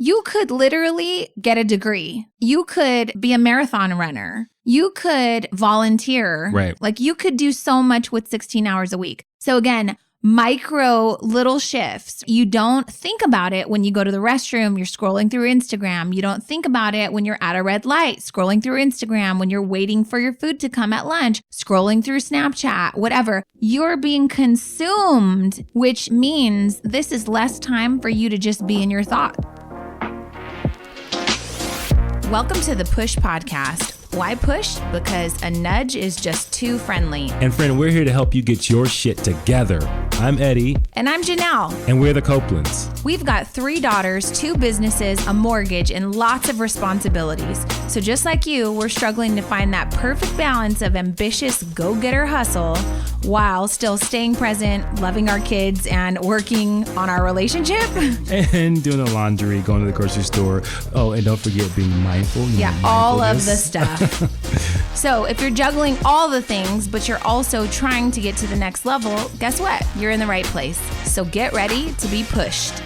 You could literally get a degree. You could be a marathon runner. You could volunteer. Right. Like you could do so much with 16 hours a week. So again, micro little shifts. You don't think about it when you go to the restroom, you're scrolling through Instagram. You don't think about it when you're at a red light, scrolling through Instagram, when you're waiting for your food to come at lunch, scrolling through Snapchat, whatever. You're being consumed, which means this is less time for you to just be in your thought. Welcome to the Push Podcast. Why push? Because a nudge is just too friendly. And friend, we're here to help you get your shit together. I'm Eddie. And I'm Janelle. And we're the Copelands. We've got 3 daughters, 2 businesses, a mortgage, and lots of responsibilities. So just like you, we're struggling to find that perfect balance of ambitious go-getter hustle while still staying present, loving our kids, and working on our relationship. And doing the laundry, going to the grocery store. Oh, and don't forget being mindful. Yeah, all of the stuff. So if you're juggling all the things, but you're also trying to get to the next level, guess what? You're in the right place. So get ready to be pushed.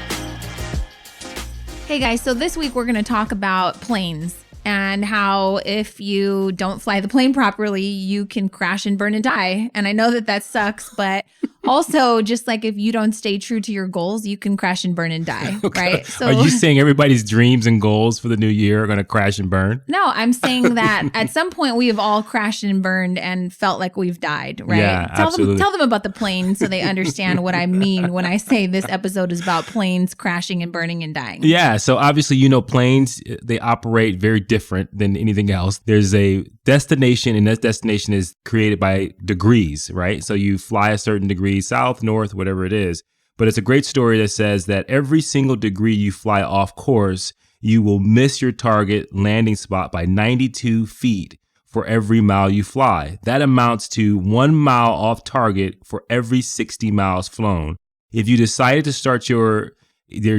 Hey guys, so this week we're going to talk about planes and how if you don't fly the plane properly, you can crash and burn and die. And I know that sucks, but also just like if you don't stay true to your goals, you can crash and burn and die, right? So, are you saying everybody's dreams and goals for the new year are going to crash and burn? No, I'm saying that at some point we have all crashed and burned and felt like we've died, right? Yeah, absolutely. Tell them about the plane so they understand what I mean when I say this episode is about planes crashing and burning and dying. Yeah, so obviously, planes, they operate very different than anything else. There's a destination, and that destination is created by degrees, right? So you fly a certain degree, south, north, whatever it is. But it's a great story that says that every single degree you fly off course, you will miss your target landing spot by 92 feet for every mile you fly. That amounts to 1 mile off target for every 60 miles flown. If you decided to start your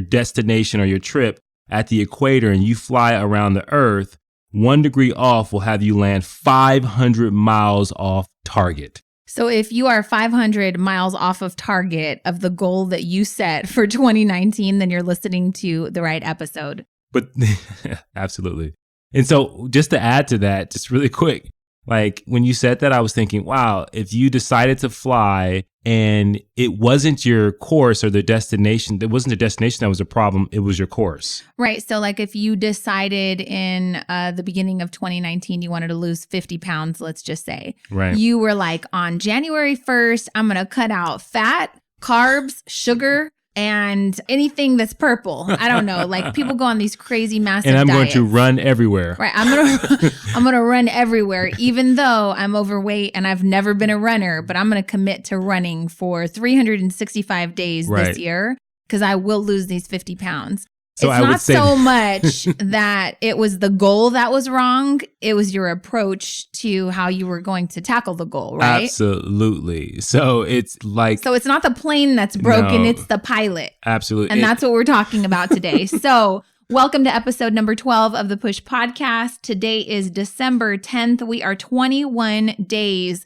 destination or your trip at the equator and you fly around the Earth, 1 degree off will have you land 500 miles off target. So if you are 500 miles off of target of the goal that you set for 2019, then you're listening to the right episode. But absolutely. And so just to add to that, just really quick, like when you said that, I was thinking, wow, if you decided to fly and it wasn't your course or the destination, it wasn't the destination that was a problem, it was your course. Right. So like if you decided in the beginning of 2019, you wanted to lose 50 pounds, let's just say. Right. You were like, on January 1st, I'm going to cut out fat, carbs, sugar, and anything that's purple. I don't know. Like people go on these crazy massive diets. And I'm diets. going to run everywhere. Right. I'm going to run everywhere, even though I'm overweight and I've never been a runner, but I'm going to commit to running for 365 days this year because I will lose these 50 pounds. So it's not so much that it was the goal that was wrong. It was your approach to how you were going to tackle the goal, right? Absolutely. So it's like... So it's not the plane that's broken, it's the pilot. Absolutely. And that's what we're talking about today. So welcome to episode number 12 of the Push Podcast. Today is December 10th. We are 21 days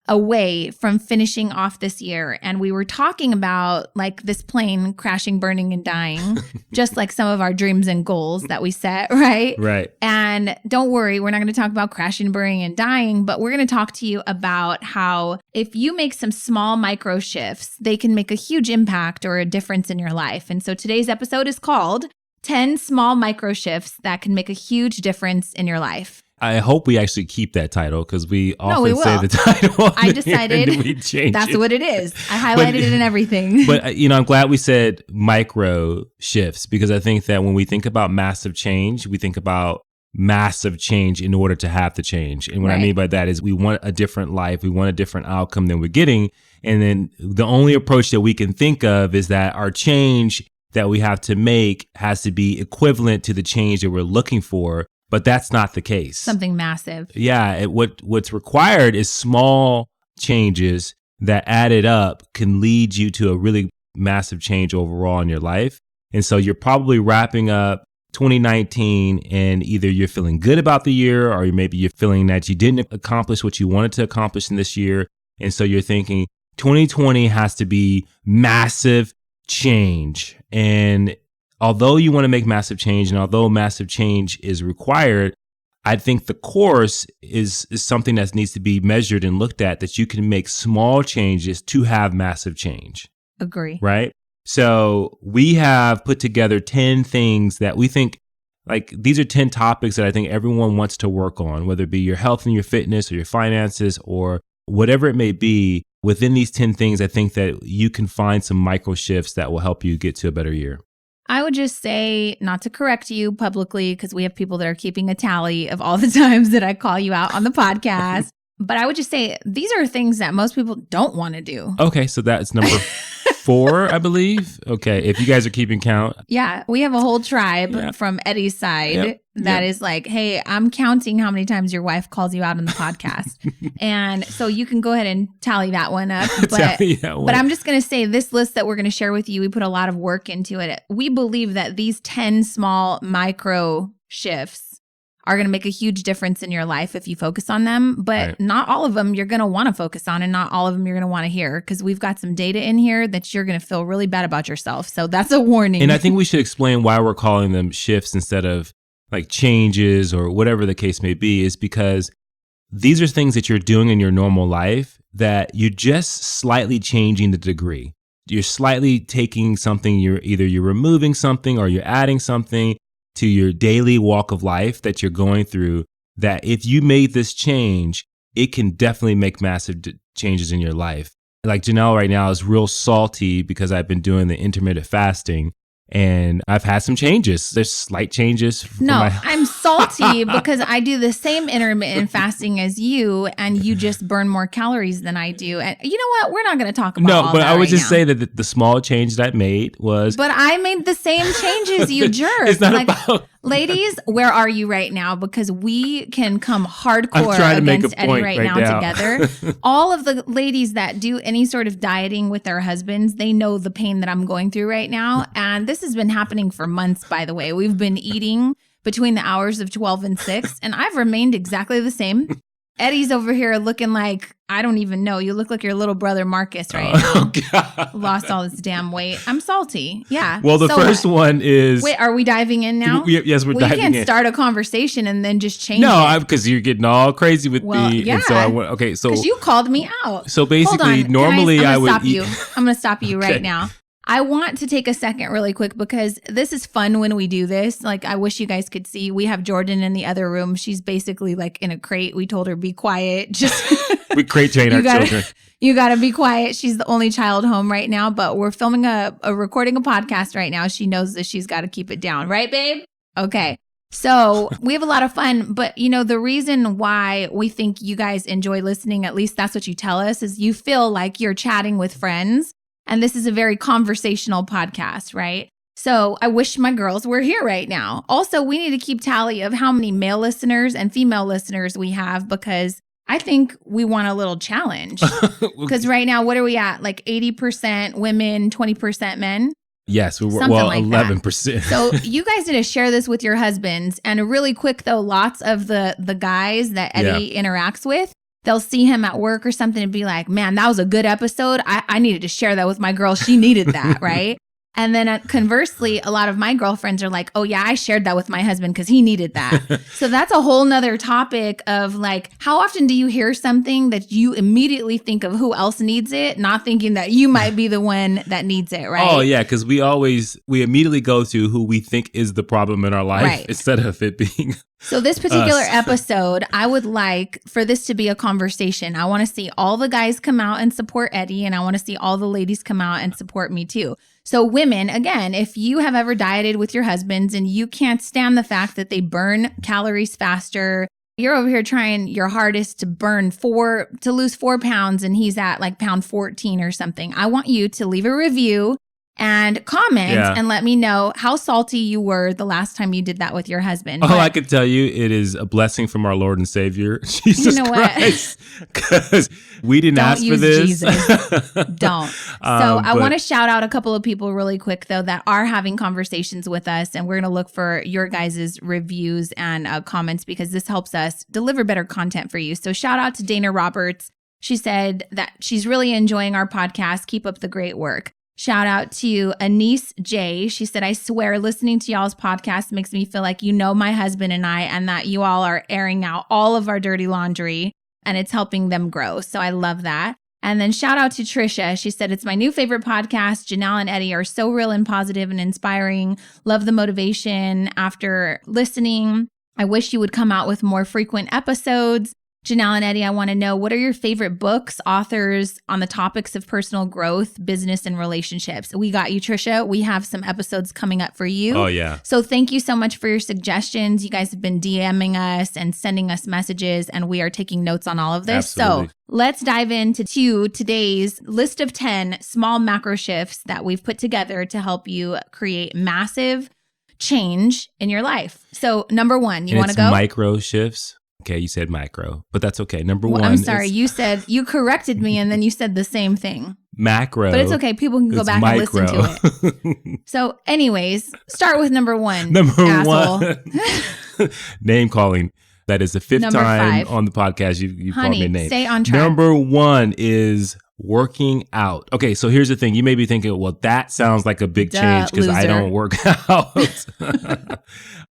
away from finishing off this year. And we were talking about like this plane crashing, burning, and dying, just like some of our dreams and goals that we set, right? Right. And don't worry, we're not going to talk about crashing, burning, and dying, but we're going to talk to you about how if you make some small micro shifts, they can make a huge impact or a difference in your life. And so today's episode is called 10 Small Micro Shifts That Can Make a Huge Difference in Your Life. I hope we actually keep that title because we often will. say the title. I decided we change that's what it is. I highlighted it in everything. But, I'm glad we said micro shifts because I think that when we think about massive change, we think about massive change in order to have the change. And what I mean by that is we want a different life. We want a different outcome than we're getting. And then the only approach that we can think of is that our change that we have to make has to be equivalent to the change that we're looking for. But that's not the case. Something massive. Yeah. What's required is small changes that added up can lead you to a really massive change overall in your life. And so you're probably wrapping up 2019 and either you're feeling good about the year or maybe you're feeling that you didn't accomplish what you wanted to accomplish in this year. And so you're thinking 2020 has to be massive change. And although you want to make massive change and although massive change is required, I think the course is something that needs to be measured and looked at, that you can make small changes to have massive change. Agree. Right? So we have put together 10 things that we think, like, these are 10 topics that I think everyone wants to work on, whether it be your health and your fitness or your finances or whatever it may be. Within these 10 things, I think that you can find some micro shifts that will help you get to a better year. I would just say, not to correct you publicly, because we have people that are keeping a tally of all the times that I call you out on the podcast. But I would just say these are things that most people don't want to do. Okay, so that's number 4, I believe. Okay, if you guys are keeping count. Yeah, we have a whole tribe from Eddie's side that is like, hey, I'm counting how many times your wife calls you out on the podcast. And so you can go ahead and tally that one up. But I'm just going to say this list that we're going to share with you, we put a lot of work into it. We believe that these 10 small micro shifts are going to make a huge difference in your life if you focus on them. But not all of them you're going to want to focus on, and not all of them you're going to want to hear, because we've got some data in here that you're going to feel really bad about yourself. So that's a warning. And I think we should explain why we're calling them shifts instead of like changes or whatever the case may be, is because these are things that you're doing in your normal life that you're just slightly changing the degree. You're slightly taking something, you're removing something or you're adding something to your daily walk of life that you're going through, that if you made this change, it can definitely make massive changes in your life. Like Janelle right now is real salty because I've been doing the intermittent fasting and I've had some changes. There's slight changes. I'm salty because I do the same intermittent fasting as you, and you just burn more calories than I do. And you know what? We're not going to talk about all that. I would just say that the small change that I made was... But I made the same changes, you jerk. It's not about... Ladies, where are you right now? Because we can come hardcore against Eddie right now together. All of the ladies that do any sort of dieting with their husbands, they know the pain that I'm going through right now. And this has been happening for months, by the way. We've been eating between the hours of 12 and 6, and I've remained exactly the same. Eddie's over here looking like, I don't even know. You look like your little brother Marcus right now. God. Lost all this damn weight. I'm salty. Yeah. Well, the first one is... Wait, are we diving in now? Yes, we're diving in. You can't start a conversation and then just change it. No, because you're getting all crazy with me. Yeah. And so I went, okay, so... Because you called me out. So basically, normally I would... I'm going to stop you right now. I want to take a second really quick because this is fun when we do this. Like, I wish you guys could see. We have Jordan in the other room. She's basically like in a crate. We told her, be quiet. We crate train our children. You got to be quiet. She's the only child home right now, but we're filming recording a podcast right now. She knows that she's got to keep it down. Right, babe? Okay. So we have a lot of fun, but the reason why we think you guys enjoy listening, at least that's what you tell us, is you feel like you're chatting with friends. And this is a very conversational podcast, right? So I wish my girls were here right now. Also, we need to keep tally of how many male listeners and female listeners we have, because I think we want a little challenge. Because right now, what are we at? Like 80% women, 20% men? Yes, like 11%. So you guys need to share this with your husbands. And really quick, though, lots of the guys that Eddie interacts with, they'll see him at work or something and be like, man, that was a good episode. I needed to share that with my girl. She needed that, right? And then conversely, a lot of my girlfriends are like, oh yeah, I shared that with my husband because he needed that. So that's a whole nother topic of like, how often do you hear something that you immediately think of who else needs it, not thinking that you might be the one that needs it, right? Oh yeah, because we immediately go to who we think is the problem in our life instead of it being... So this particular episode, I would like for this to be a conversation. I want to see all the guys come out and support Eddie, and I want to see all the ladies come out and support me too. So women, again, if you have ever dieted with your husbands and you can't stand the fact that they burn calories faster, you're over here trying your hardest to lose 4 pounds, and he's at like pound 14 or something. I want you to leave a review and comment and let me know how salty you were the last time you did that with your husband. I can tell you it is a blessing from our Lord and Savior, Jesus Christ. Because we didn't ask for this. Jesus. Don't. So I want to shout out a couple of people really quick, though, that are having conversations with us. And we're going to look for your guys' reviews and comments, because this helps us deliver better content for you. So shout out to Dana Roberts. She said that she's really enjoying our podcast. Keep up the great work. Shout out to Anise J. She said, I swear listening to y'all's podcast makes me feel like you know my husband and I, and that you all are airing out all of our dirty laundry and it's helping them grow. So I love that. And then shout out to Trisha. She said, it's my new favorite podcast. Janelle and Eddie are so real and positive and inspiring. Love the motivation after listening. I wish you would come out with more frequent episodes. Janelle and Eddie, I want to know, what are your favorite books, authors on the topics of personal growth, business, and relationships? We got you, Trisha. We have some episodes coming up for you. Oh, yeah. So thank you so much for your suggestions. You guys have been DMing us and sending us messages, and we are taking notes on all of this. Absolutely. So let's dive into today's list of 10 small macro shifts that we've put together to help you create massive change in your life. So number one, you want to go? Micro shifts. Okay, you said micro, but that's okay. Number one. I'm sorry, you corrected me and then you said the same thing. Macro. But it's okay. People can go back micro. and listen to it. So anyways, start with number one. Number asshole. one. Name calling. That is the fifth Number time 5. on the podcast you called me a name. Stay on track. Number one is working out. Okay, so here's the thing. You may be thinking, well, that sounds like a big change because I don't work out.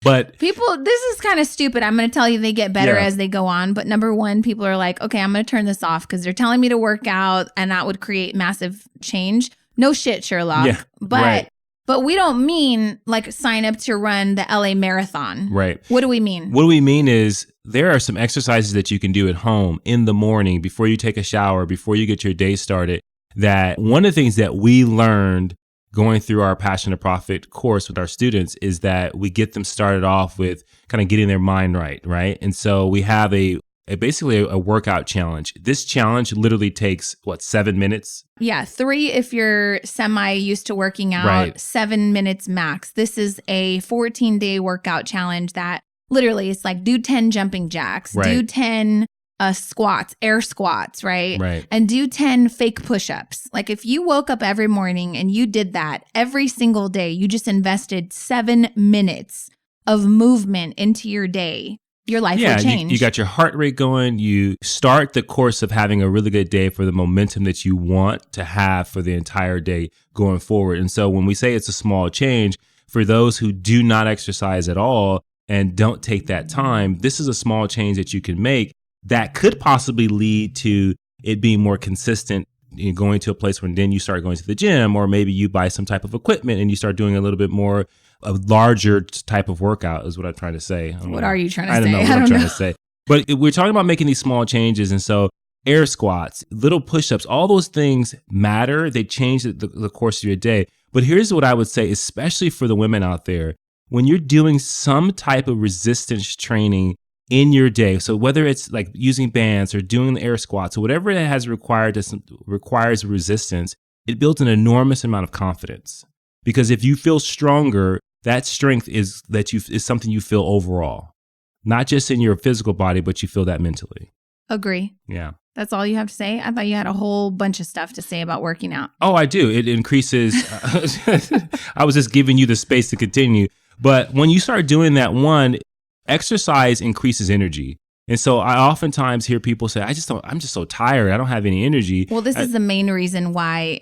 But people, this is kind of stupid. I'm going to tell you they get better as they go on. But number one, people are like, okay, I'm going to turn this off because they're telling me to work out and that would create massive change. No shit, Sherlock. Yeah, But we don't mean like sign up to run the LA Marathon. Right. What do we mean? What we mean is there are some exercises that you can do at home in the morning before you take a shower, before you get your day started. That one of the things that we learned going through our Passion to Profit course with our students is that we get them started off with kind of getting their mind right? And so we have basically a workout challenge. This challenge literally takes, 7 minutes? Yeah, 3 if you're semi used to working out, right. 7 minutes max. This is a 14-day workout challenge that literally it's like do 10 jumping jacks, right. do 10 squats, air squats, right? Right. And do 10 fake push-ups. Like if you woke up every morning and you did that every single day, you just invested 7 minutes of movement into your day, your life will change. You got your heart rate going. You start the course of having a really good day for the momentum that you want to have for the entire day going forward. And so when we say it's a small change, for those who do not exercise at all and don't take that time, this is a small change that you can make that could possibly lead to it being more consistent, going to a place where then you start going to the gym, or maybe you buy some type of equipment and you start doing a little bit more, a larger type of workout is what I'm trying to say. What are you trying to say? I don't know what I'm trying to say. But we're talking about making these small changes. And so air squats, little push-ups, all those things matter. They change the course of your day. But here's what I would say, especially for the women out there, when you're doing some type of resistance training in your day, so whether it's like using bands or doing the air squats or whatever it has requires resistance, it builds an enormous amount of confidence. Because if you feel stronger, that strength is something you feel overall, not just in your physical body, but you feel that mentally. Agree. Yeah. That's all you have to say? I thought you had a whole bunch of stuff to say about working out. Oh, I do. It increases. I was just giving you the space to continue. But when you start doing that, exercise increases energy. And so I oftentimes hear people say, I'm just so tired. I don't have any energy. Well, this is the main reason why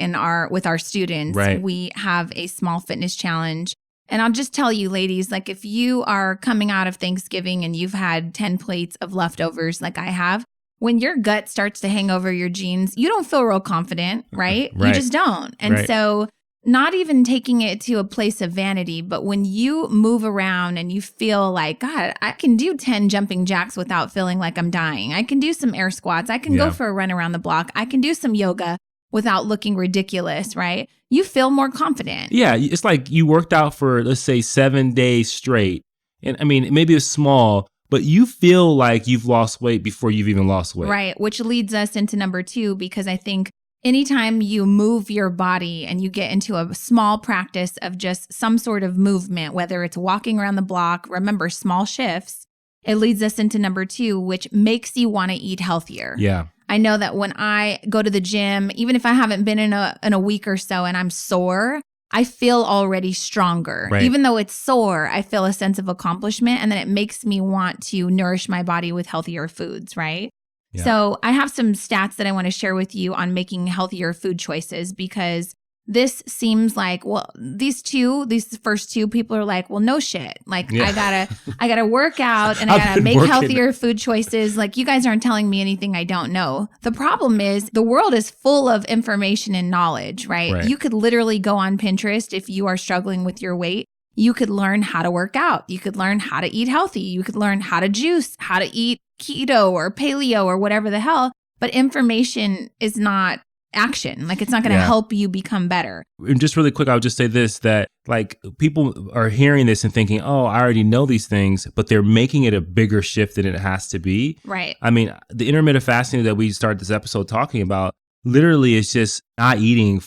with our students, right. we have a small fitness challenge. And I'll just tell you, ladies, like if you are coming out of Thanksgiving and you've had 10 plates of leftovers like I have, when your gut starts to hang over your jeans, you don't feel real confident, right? Right. You just don't. And right. so not even taking it to a place of vanity, but when you move around and you feel like, God, I can do 10 jumping jacks without feeling like I'm dying. I can do some air squats. I can go for a run around the block. I can do some yoga without looking ridiculous, right? You feel more confident. Yeah, it's like you worked out for, let's say, 7 days straight. And I mean, maybe it's small, but you feel like you've lost weight before you've even lost weight. Right, which leads us into number 2, because I think anytime you move your body and you get into a small practice of just some sort of movement, whether it's walking around the block, remember small shifts, it leads us into number 2, which makes you want to eat healthier. Yeah. I know that when I go to the gym, even if I haven't been in a week or so and I'm sore, I feel already stronger. Right. Even though it's sore, I feel a sense of accomplishment, and then it makes me want to nourish my body with healthier foods, right? Yeah. So I have some stats that I want to share with you on making healthier food choices, because this seems like, well, these first two people are like, well, no shit. Like I gotta work out and I gotta make healthier food choices. Like you guys aren't telling me anything I don't know. The problem is the world is full of information and knowledge, right? You could literally go on Pinterest if you are struggling with your weight. You could learn how to work out. You could learn how to eat healthy. You could learn how to juice, how to eat keto or paleo or whatever the hell. But information is not action. Like it's not going to help you become better. And just really quick, I'll just say this, that like people are hearing this and thinking, oh, I already know these things, but they're making it a bigger shift than it has to be. Right. I mean, the intermittent fasting that we started this episode talking about literally is just not eating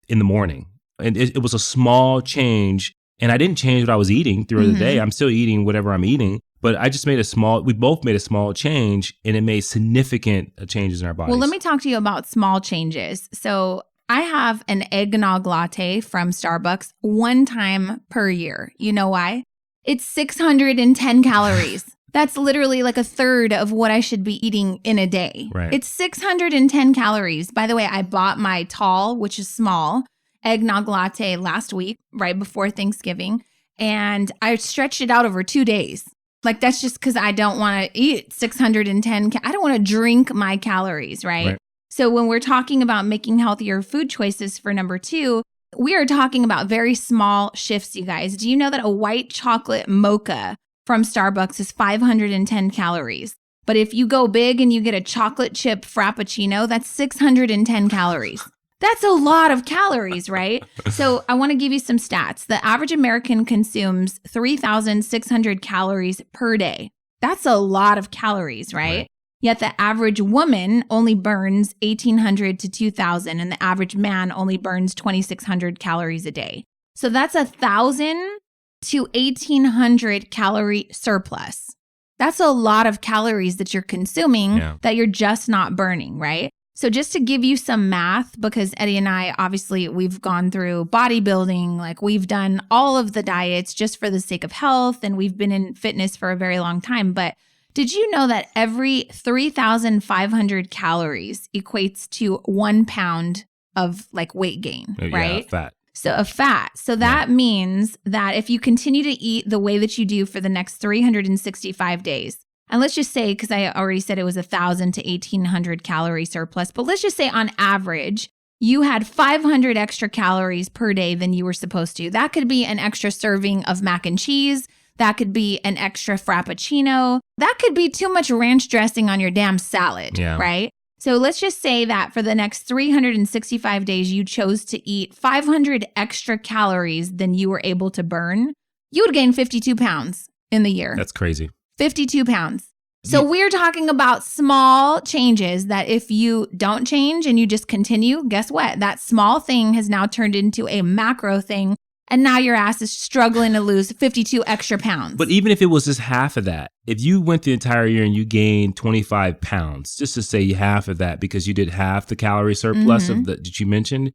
in the morning. And it was a small change. And I didn't change what I was eating throughout the day. I'm still eating whatever I'm eating. But I just we both made a small change, and it made significant changes in our bodies. Well, let me talk to you about small changes. So I have an eggnog latte from Starbucks one time per year. You know why? It's 610 calories. That's literally like a third of what I should be eating in a day. Right. It's 610 calories. By the way, I bought my tall, which is small, eggnog latte last week, right before Thanksgiving. And I stretched it out over 2 days. Like, that's just because I don't want to eat 610. I don't want to drink my calories, right? So when we're talking about making healthier food choices for number 2, we are talking about very small shifts, you guys. Do you know that a white chocolate mocha from Starbucks is 510 calories? But if you go big and you get a chocolate chip frappuccino, that's 610 calories. That's a lot of calories, right? So I want to give you some stats. The average American consumes 3,600 calories per day. That's a lot of calories, right? Yet the average woman only burns 1,800 to 2,000, and the average man only burns 2,600 calories a day. So that's 1,000 to 1,800 calorie surplus. That's a lot of calories that you're consuming that you're just not burning, right? So just to give you some math, because Eddie and I, obviously, we've gone through bodybuilding, like we've done all of the diets just for the sake of health, and we've been in fitness for a very long time. But did you know that every 3,500 calories equates to 1 pound of like weight gain, right? Fat. So of fat. So that means that if you continue to eat the way that you do for the next 365 days, and let's just say, because I already said it was 1,000 to 1,800 calorie surplus, but let's just say on average, you had 500 extra calories per day than you were supposed to. That could be an extra serving of mac and cheese. That could be an extra frappuccino. That could be too much ranch dressing on your damn salad, right? So let's just say that for the next 365 days, you chose to eat 500 extra calories than you were able to burn. You would gain 52 pounds in the year. That's crazy. 52 pounds. So we're talking about small changes that if you don't change and you just continue, guess what? That small thing has now turned into a macro thing. And now your ass is struggling to lose 52 extra pounds. But even if it was just half of that, if you went the entire year and you gained 25 pounds, just to say half of that because you did half the calorie surplus that you mentioned,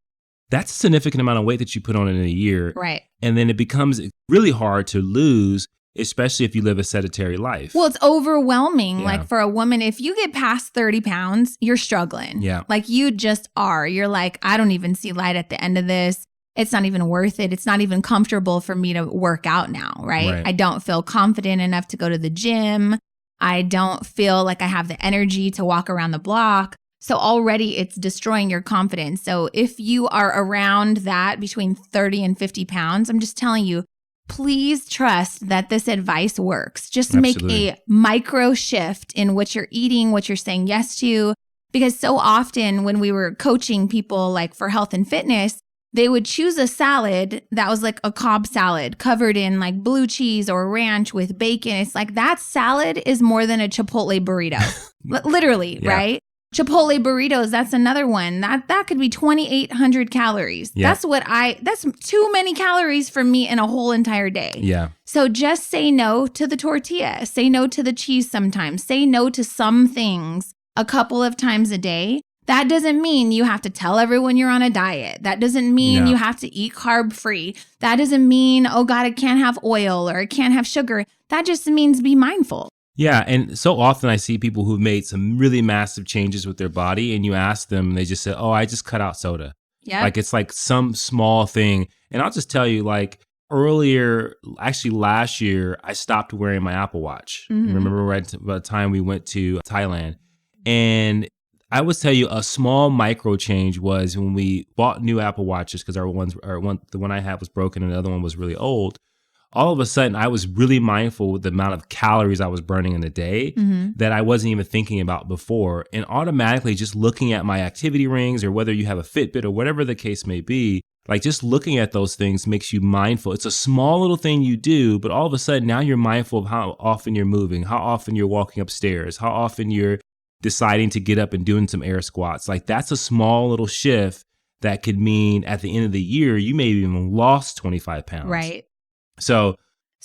that's a significant amount of weight that you put on in a year. Right. And then it becomes really hard to lose, especially if you live a sedentary life. Well, it's overwhelming. Like for a woman, if you get past 30 pounds, you're struggling. Yeah. Like you just are. You're like, I don't even see light at the end of this. It's not even worth it. It's not even comfortable for me to work out now, right? I don't feel confident enough to go to the gym. I don't feel like I have the energy to walk around the block. So already it's destroying your confidence. So if you are around that between 30 and 50 pounds, I'm just telling you, please trust that this advice works. Just make a micro shift in what you're eating, what you're saying yes to. Because so often when we were coaching people like for health and fitness, they would choose a salad that was like a Cobb salad covered in like blue cheese or ranch with bacon. It's like that salad is more than a Chipotle burrito. Literally, right? Chipotle burritos, that's another one. That could be 2,800 calories. Yeah. That's too many calories for me in a whole entire day. Yeah. So just say no to the tortilla. Say no to the cheese sometimes. Say no to some things a couple of times a day. That doesn't mean you have to tell everyone you're on a diet. That doesn't mean you have to eat carb free. That doesn't mean, oh God, I can't have oil or I can't have sugar. That just means be mindful. Yeah. And so often I see people who've made some really massive changes with their body and you ask them, they just say, oh, I just cut out soda. Yeah. Like it's like some small thing. And I'll just tell you, like earlier, actually last year, I stopped wearing my Apple Watch. Remember right about the time we went to Thailand. And I would tell you a small micro change was when we bought new Apple Watches, because the one I had was broken and the other one was really old. All of a sudden, I was really mindful with the amount of calories I was burning in a day that I wasn't even thinking about before. And automatically just looking at my activity rings, or whether you have a Fitbit or whatever the case may be, like just looking at those things makes you mindful. It's a small little thing you do, but all of a sudden now you're mindful of how often you're moving, how often you're walking upstairs, how often you're deciding to get up and doing some air squats. Like that's a small little shift that could mean at the end of the year, you may have even lost 25 pounds. Right. So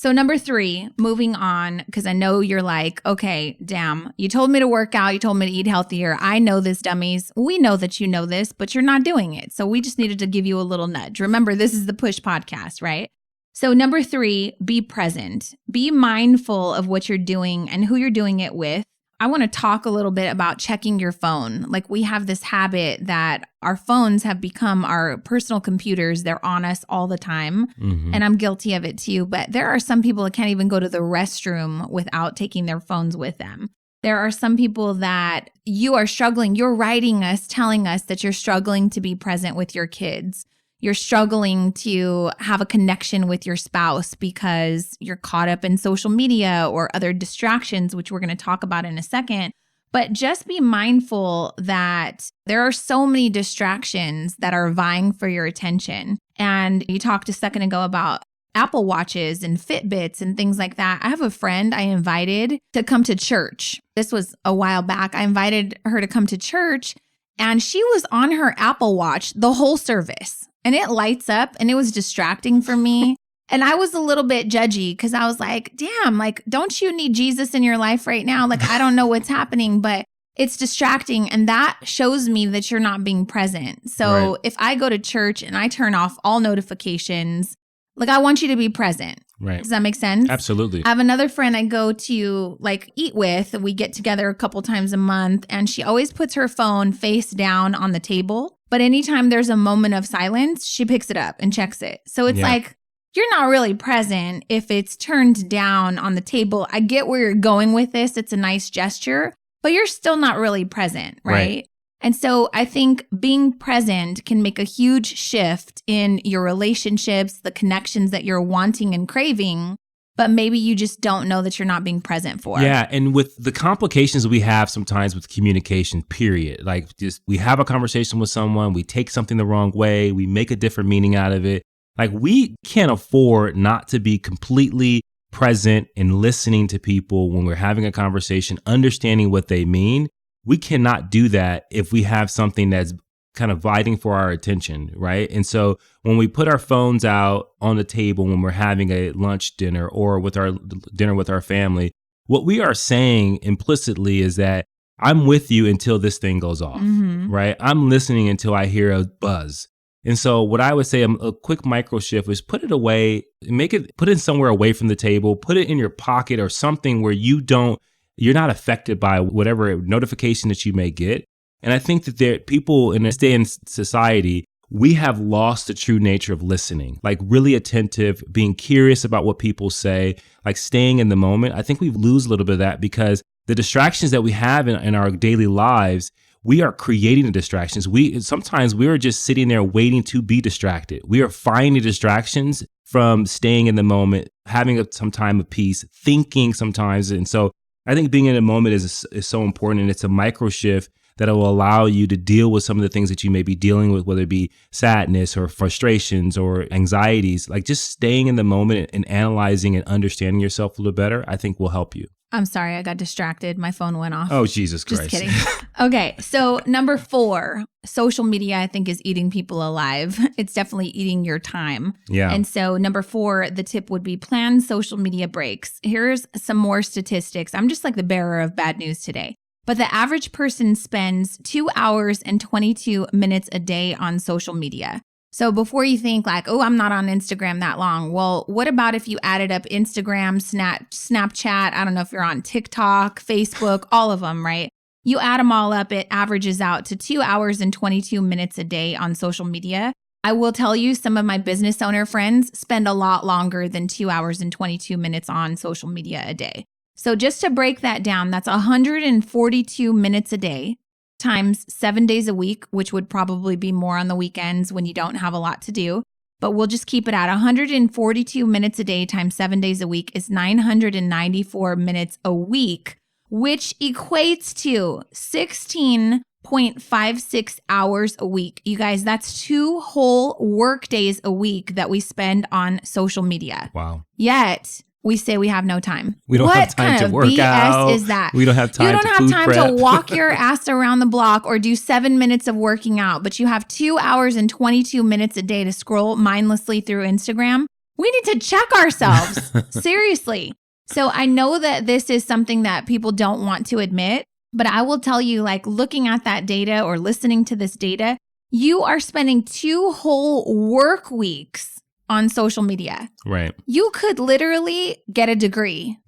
number 3, moving on, because I know you're like, okay, damn, you told me to work out. You told me to eat healthier. I know this, dummies. We know that you know this, but you're not doing it. So we just needed to give you a little nudge. Remember, this is the Push podcast, right? So number 3, be present. Be mindful of what you're doing and who you're doing it with. I want to talk a little bit about checking your phone. Like we have this habit that our phones have become our personal computers. They're on us all the time. And I'm guilty of it too. But there are some people that can't even go to the restroom without taking their phones with them. There are some people that you are struggling. You're writing us, telling us that you're struggling to be present with your kids. You're struggling to have a connection with your spouse because you're caught up in social media or other distractions, which we're going to talk about in a second. But just be mindful that there are so many distractions that are vying for your attention. And you talked a second ago about Apple Watches and Fitbits and things like that. I have a friend I invited to come to church. This was a while back. I invited her to come to church, and she was on her Apple Watch the whole service. And it lights up, and it was distracting for me. And I was a little bit judgy because I was like, damn, like, don't you need Jesus in your life right now? Like, I don't know what's happening, but it's distracting. And that shows me that you're not being present. So if I go to church and I turn off all notifications, like, I want you to be present. Right. Does that make sense? Absolutely. I have another friend I go to like eat with. We get together a couple times a month, and she always puts her phone face down on the table. But anytime there's a moment of silence, she picks it up and checks it. So it's like, you're not really present if it's turned down on the table. I get where you're going with this. It's a nice gesture, but you're still not really present, right? And so I think being present can make a huge shift in your relationships, the connections that you're wanting and craving, but maybe you just don't know that you're not being present for. Yeah. And with the complications we have sometimes with communication, period, like just we have a conversation with someone, we take something the wrong way, we make a different meaning out of it. Like we can't afford not to be completely present and listening to people when we're having a conversation, understanding what they mean. We cannot do that if we have something that's kind of vying for our attention, right? And so when we put our phones out on the table when we're having a lunch dinner or with our dinner with our family, what we are saying implicitly is that I'm with you until this thing goes off, right? I'm listening until I hear a buzz. And so what I would say, a quick micro shift is put it away, put it somewhere away from the table, put it in your pocket or something where you're not affected by whatever notification that you may get. And I think that there people in this day in society, we have lost the true nature of listening, like really attentive, being curious about what people say, like staying in the moment. I think we lose a little bit of that because the distractions that we have in our daily lives, we are creating the distractions. Sometimes we are just sitting there waiting to be distracted. We are finding distractions from staying in the moment, having some time of peace, thinking sometimes. And so I think being in a moment is so important, and it's a micro shift that will allow you to deal with some of the things that you may be dealing with, whether it be sadness or frustrations or anxieties. Like just staying in the moment and analyzing and understanding yourself a little better, I think will help you. I'm sorry, I got distracted. My phone went off. Oh, Jesus Christ. Just kidding. Okay, so number 4, social media, I think, is eating people alive. It's definitely eating your time. Yeah. And so number 4, the tip would be plan social media breaks. Here's some more statistics. I'm just like the bearer of bad news today. But the average person spends 2 hours and 22 minutes a day on social media. So before you think like, oh, I'm not on Instagram that long. Well, what about if you added up Instagram, Snapchat? I don't know if you're on TikTok, Facebook, all of them, right? You add them all up, it averages out to 2 hours and 22 minutes a day on social media. I will tell you, some of my business owner friends spend a lot longer than 2 hours and 22 minutes on social media a day. So just to break that down, that's 142 minutes a day times 7 days a week, which would probably be more on the weekends when you don't have a lot to do. But we'll just keep it at 142 minutes a day times 7 days a week is 994 minutes a week, which equates to 16.56 hours a week. You guys, that's 2 whole work days a week that we spend on social media. Wow. Yet we say we have no time. We don't have time to work out. What kind of BS is that? We don't have time. You don't have time to walk your ass around the block or do 7 minutes of working out, but you have 2 hours and 22 minutes a day to scroll mindlessly through Instagram. We need to check ourselves. Seriously. So I know that this is something that people don't want to admit, but I will tell you, like, looking at that data or listening to this data, you are spending 2 whole work weeks on social media. Right. You could literally get a degree.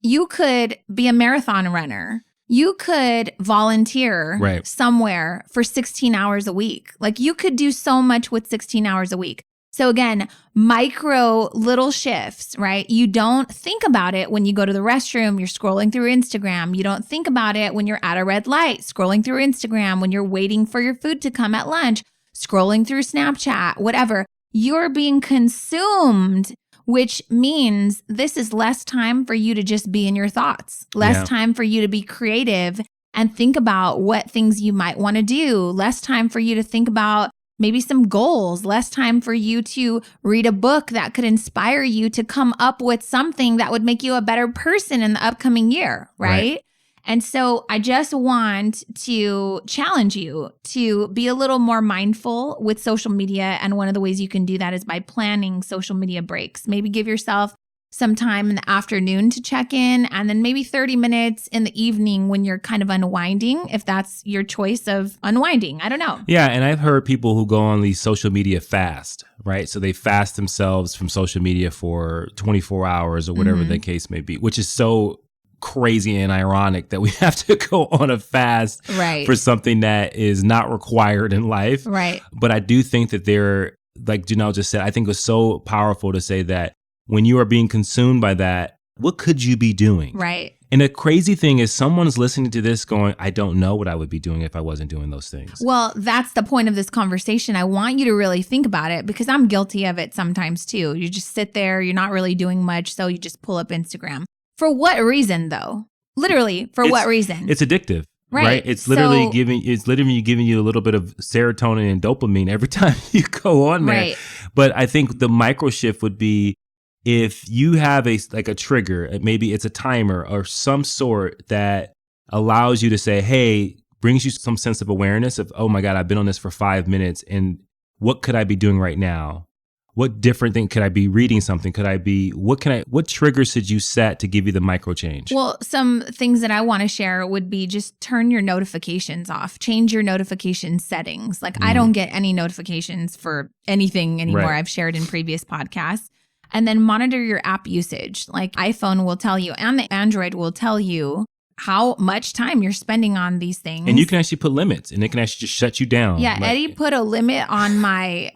You could be a marathon runner. You could volunteer somewhere for 16 hours a week. Like, you could do so much with 16 hours a week. So again, micro little shifts, right? You don't think about it when you go to the restroom, you're scrolling through Instagram. You don't think about it when you're at a red light, scrolling through Instagram, when you're waiting for your food to come at lunch, scrolling through Snapchat, whatever. You're being consumed, which means this is less time for you to just be in your thoughts, less time for you to be creative and think about what things you might want to do, less time for you to think about maybe some goals, less time for you to read a book that could inspire you to come up with something that would make you a better person in the upcoming year, right? And so I just want to challenge you to be a little more mindful with social media. And one of the ways you can do that is by planning social media breaks. Maybe give yourself some time in the afternoon to check in, and then maybe 30 minutes in the evening when you're kind of unwinding, if that's your choice of unwinding. I don't know. Yeah. And I've heard people who go on these social media fast, right? So they fast themselves from social media for 24 hours or whatever the case may be, which is so crazy and ironic that we have to go on a fast for something that is not required in life. Right. But I do think that they're, like Janelle just said, I think it was so powerful to say that when you are being consumed by that, what could you be doing? Right. And the crazy thing is someone's listening to this going, I don't know what I would be doing if I wasn't doing those things. Well, that's the point of this conversation. I want you to really think about it because I'm guilty of it sometimes too. You just sit there, you're not really doing much, so you just pull up Instagram. For what reason, though? Literally, what reason? It's addictive, right? It's literally giving you a little bit of serotonin and dopamine every time you go on there. Right. But I think the micro shift would be if you have a trigger, maybe it's a timer or some sort that allows you to say, hey, brings you some sense of awareness of, oh my God, I've been on this for 5 minutes, and what could I be doing right now? What different thing could I be reading something? What triggers should you set to give you the micro change? Well, some things that I want to share would be just turn your notifications off, change your notification settings. Like I don't get any notifications for anything anymore. I've shared in previous podcasts. And then monitor your app usage. Like iPhone will tell you and the Android will tell you how much time you're spending on these things. And you can actually put limits and it can actually just shut you down. Yeah, Eddie put a limit on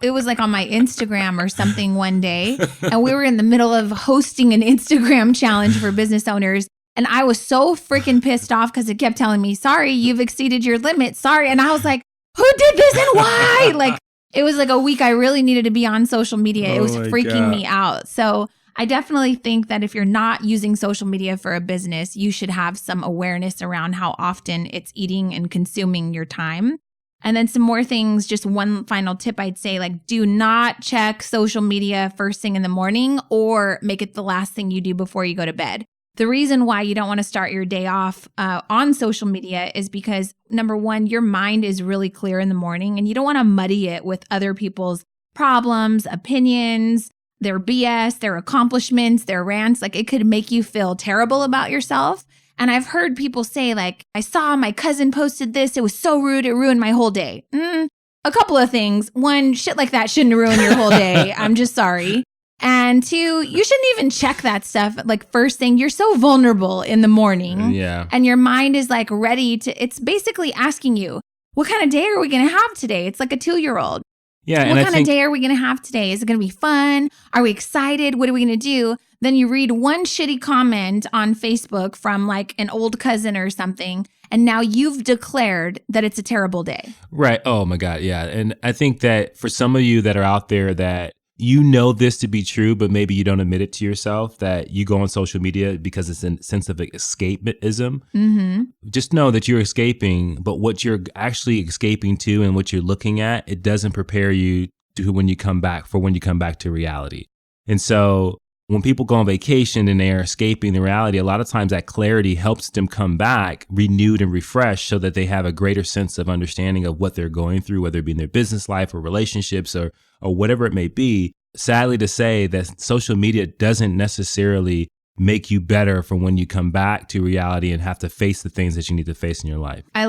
it was like on my Instagram or something one day. And we were in the middle of hosting an Instagram challenge for business owners. And I was so freaking pissed off because it kept telling me, sorry, you've exceeded your limit. Sorry. And I was like, who did this and why? Like, it was like a week I really needed to be on social media. It was freaking me out. So I definitely think that if you're not using social media for a business, you should have some awareness around how often it's eating and consuming your time. And then some more things, just one final tip I'd say, like do not check social media first thing in the morning or make it the last thing you do before you go to bed. The reason why you don't want to start your day off on social media is because, number one, your mind is really clear in the morning and you don't want to muddy it with other people's problems, opinions, their BS, their accomplishments, their rants. Like it could make you feel terrible about yourself. And I've heard people say like, I saw my cousin posted this. It was so rude. It ruined my whole day. A couple of things. One, shit like that shouldn't ruin your whole day. I'm just sorry. And two, you shouldn't even check that stuff. Like first thing, you're so vulnerable in the morning. Yeah. And your mind is like ready to, it's basically asking you, what kind of day are we going to have today? It's like a 2-year-old. Yeah. What kind of day are we going to have today? Is it going to be fun? Are we excited? What are we going to do? Then you read one shitty comment on Facebook from like an old cousin or something. And now you've declared that it's a terrible day. Right. Oh my God. Yeah. And I think that for some of you that are out there that you know this to be true, but maybe you don't admit it to yourself, that you go on social media because it's a sense of escapism. Mm-hmm. Just know that you're escaping, but what you're actually escaping to and what you're looking at, it doesn't prepare you to when you come back to reality. And so when people go on vacation and they are escaping the reality, a lot of times that clarity helps them come back renewed and refreshed so that they have a greater sense of understanding of what they're going through, whether it be in their business life or relationships or whatever it may be. Sadly to say that social media doesn't necessarily make you better for when you come back to reality and have to face the things that you need to face in your life. I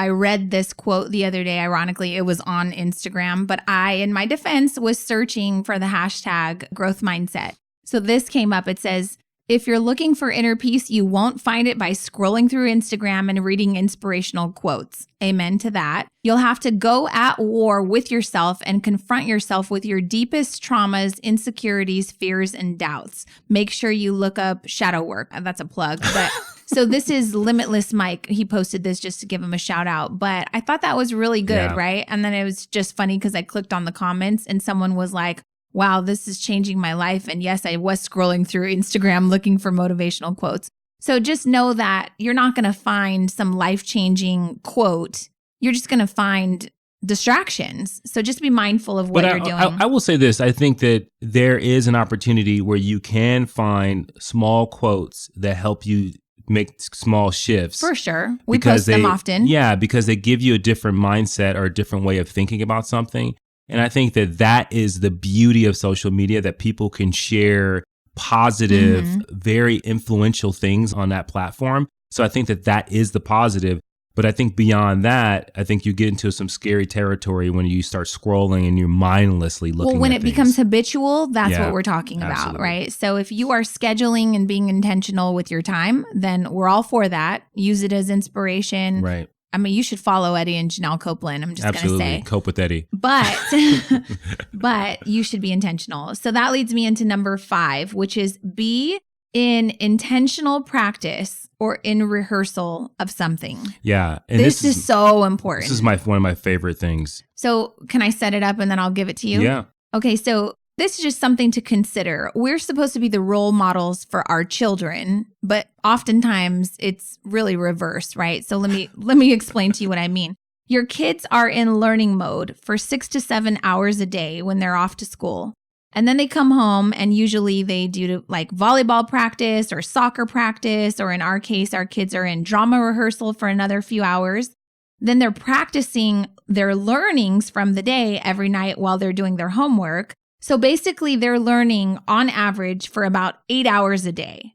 read this quote the other day. Ironically, it was on Instagram, but I, in my defense, was searching for the hashtag growth mindset. So this came up. It says, if you're looking for inner peace, you won't find it by scrolling through Instagram and reading inspirational quotes. Amen to that. You'll have to go at war with yourself and confront yourself with your deepest traumas, insecurities, fears, and doubts. Make sure you look up shadow work. That's a plug. But so this is Limitless Mike. He posted this just to give him a shout out. But I thought that was really good, right? And then it was just funny because I clicked on the comments and someone was like, wow, this is changing my life. And yes, I was scrolling through Instagram looking for motivational quotes. So just know that you're not going to find some life-changing quote. You're just going to find distractions. So just be mindful of what you're doing. I will say this. I think that there is an opportunity where you can find small quotes that help you make small shifts. For sure. We post them often. Yeah, because they give you a different mindset or a different way of thinking about something. And I think that is the beauty of social media, that people can share positive, very influential things on that platform. So I think that is the positive. But I think beyond that, I think you get into some scary territory when you start scrolling and you're mindlessly looking at things. Well, when it becomes habitual, that's what we're talking about, right? So if you are scheduling and being intentional with your time, then we're all for that. Use it as inspiration. Right. I mean, you should follow Eddie and Janelle Copeland. I'm just going to say. Cope with Eddie. But you should be intentional. So that leads me into number 5, which is be in intentional practice or in rehearsal of something. Yeah. And this is so important. This is one of my favorite things. So can I set it up and then I'll give it to you? Yeah. Okay. So this is just something to consider. We're supposed to be the role models for our children, but oftentimes it's really reverse, right? So let me explain to you what I mean. Your kids are in learning mode for 6 to 7 hours a day when they're off to school. And then they come home and usually they do like volleyball practice or soccer practice, or in our case, our kids are in drama rehearsal for another few hours. Then they're practicing their learnings from the day every night while they're doing their homework. So basically they're learning on average for about 8 hours a day.